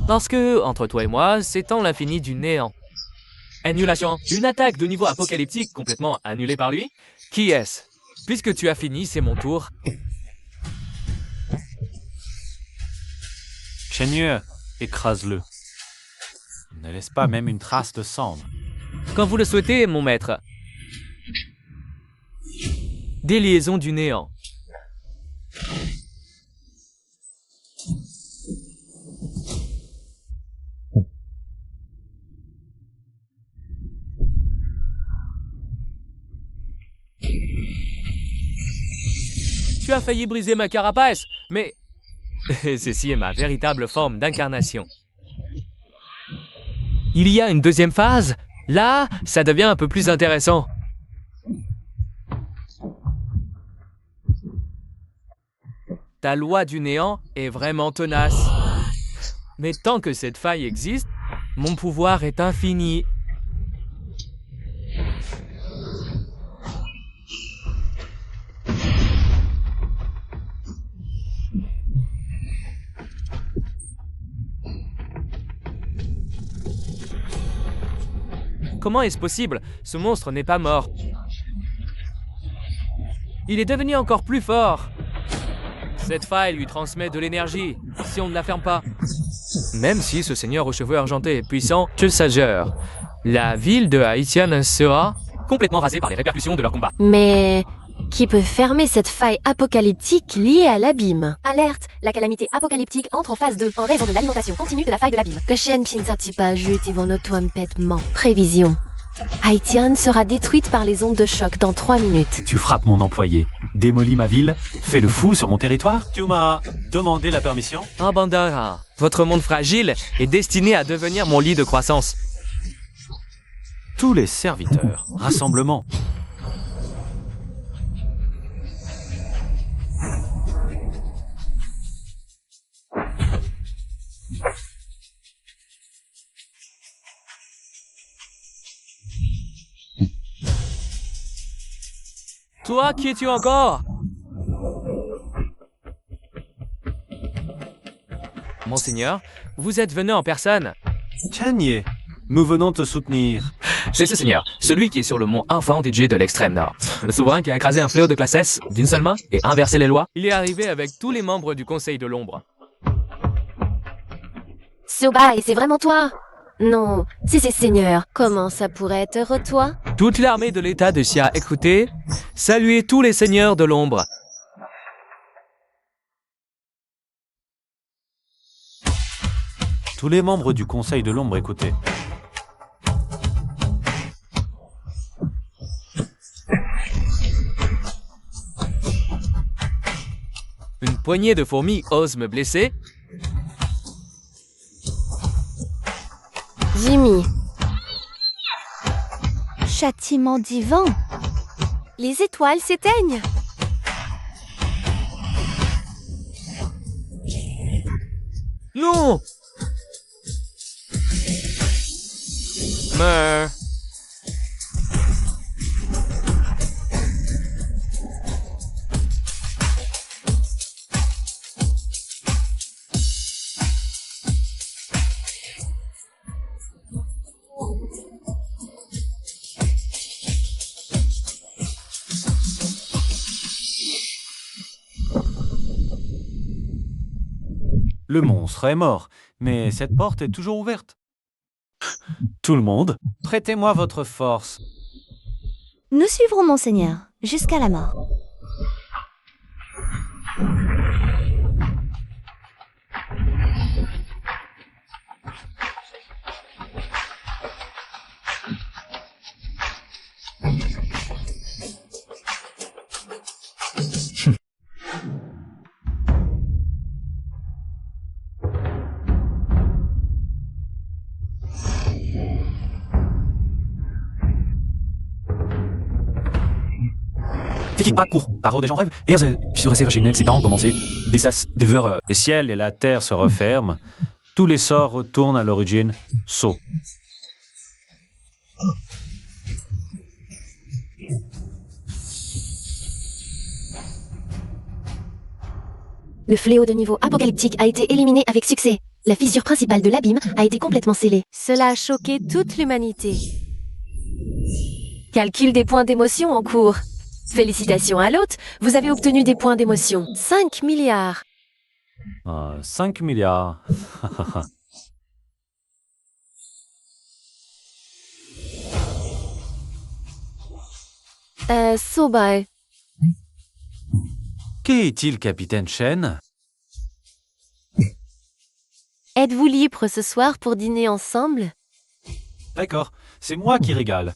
Lorsque, entre toi et moi, s'étend l'infini du néant. Annulation. Une attaque de niveau apocalyptique complètement annulée par lui? Qui est-ce? Puisque tu as fini, c'est mon tour. Seigneur, écrase-le. Ne laisse pas même une trace de cendre. Quand vous le souhaitez, mon maître. Déliaison du néant. Tu as failli briser ma carapace, mais... Ceci est ma véritable forme d'incarnation. Il y a une deuxième phase. Là, ça devient un peu plus intéressant. Ta loi du néant est vraiment tenace. Mais tant que cette faille existe, mon pouvoir est infini. Comment est-ce possible? Ce monstre n'est pas mort. Il est devenu encore plus fort. Cette faille lui transmet de l'énergie, si on ne la ferme pas. Même si ce seigneur aux cheveux argentés est puissant, je s'assure, la ville de Haïtian sera complètement rasée par les répercussions de leur combat. Mais qui peut fermer cette faille apocalyptique liée à l'abîme? Alerte, la calamité apocalyptique entre en phase 2 en raison de l'alimentation continue de la faille de l'abîme. Prévision. Haïtian sera détruite par les ondes de choc dans 3 minutes. Tu frappes mon employé, démolis ma ville, fais le fou sur mon territoire. Tu m'as demandé la permission? Ah Bandara, votre monde fragile est destiné à devenir mon lit de croissance. Tous les serviteurs, rassemblement. Toi, qui es-tu encore? Monseigneur, vous êtes venu en personne. Chanier, nous venons te soutenir. C'est ce seigneur, celui qui est sur le mont Enfant DJ de l'extrême nord. Le souverain qui a écrasé un fléau de classe S d'une seule main et inversé les lois. Il est arrivé avec tous les membres du Conseil de l'Ombre. Sobai, c'est vraiment toi? Non, c'est ces seigneurs. Comment ça pourrait être toi? Toute l'armée de l'État de Xia, écoutez, saluez tous les seigneurs de l'ombre. Tous les membres du Conseil de l'Ombre, écoutez. Une poignée de fourmis ose me blesser. Jimmy, Châtiment divin. Les étoiles s'éteignent. Non! Meurs. Le monstre est mort, mais cette porte est toujours ouverte. Tout le monde, prêtez-moi votre force. Nous suivrons Monseigneur, jusqu'à la mort. T'équipe pas, cours, par des gens rêvent. Et sur ces chaînes, c'est temps commencer. Des sas, des veurs, les ciels et la terre se referment. Tous les sorts retournent à l'origine. Saut. le fléau de niveau apocalyptique a été éliminé avec succès. La fissure principale de l'abîme a été complètement scellée. Cela a choqué toute l'humanité. Calcul des points d'émotion en cours. Félicitations à l'hôte, vous avez obtenu des points d'émotion. 5 milliards. 5 milliards. Sobai. Qu'est-il, capitaine Shen? Êtes-vous libre ce soir pour dîner ensemble? D'accord, c'est moi qui régale.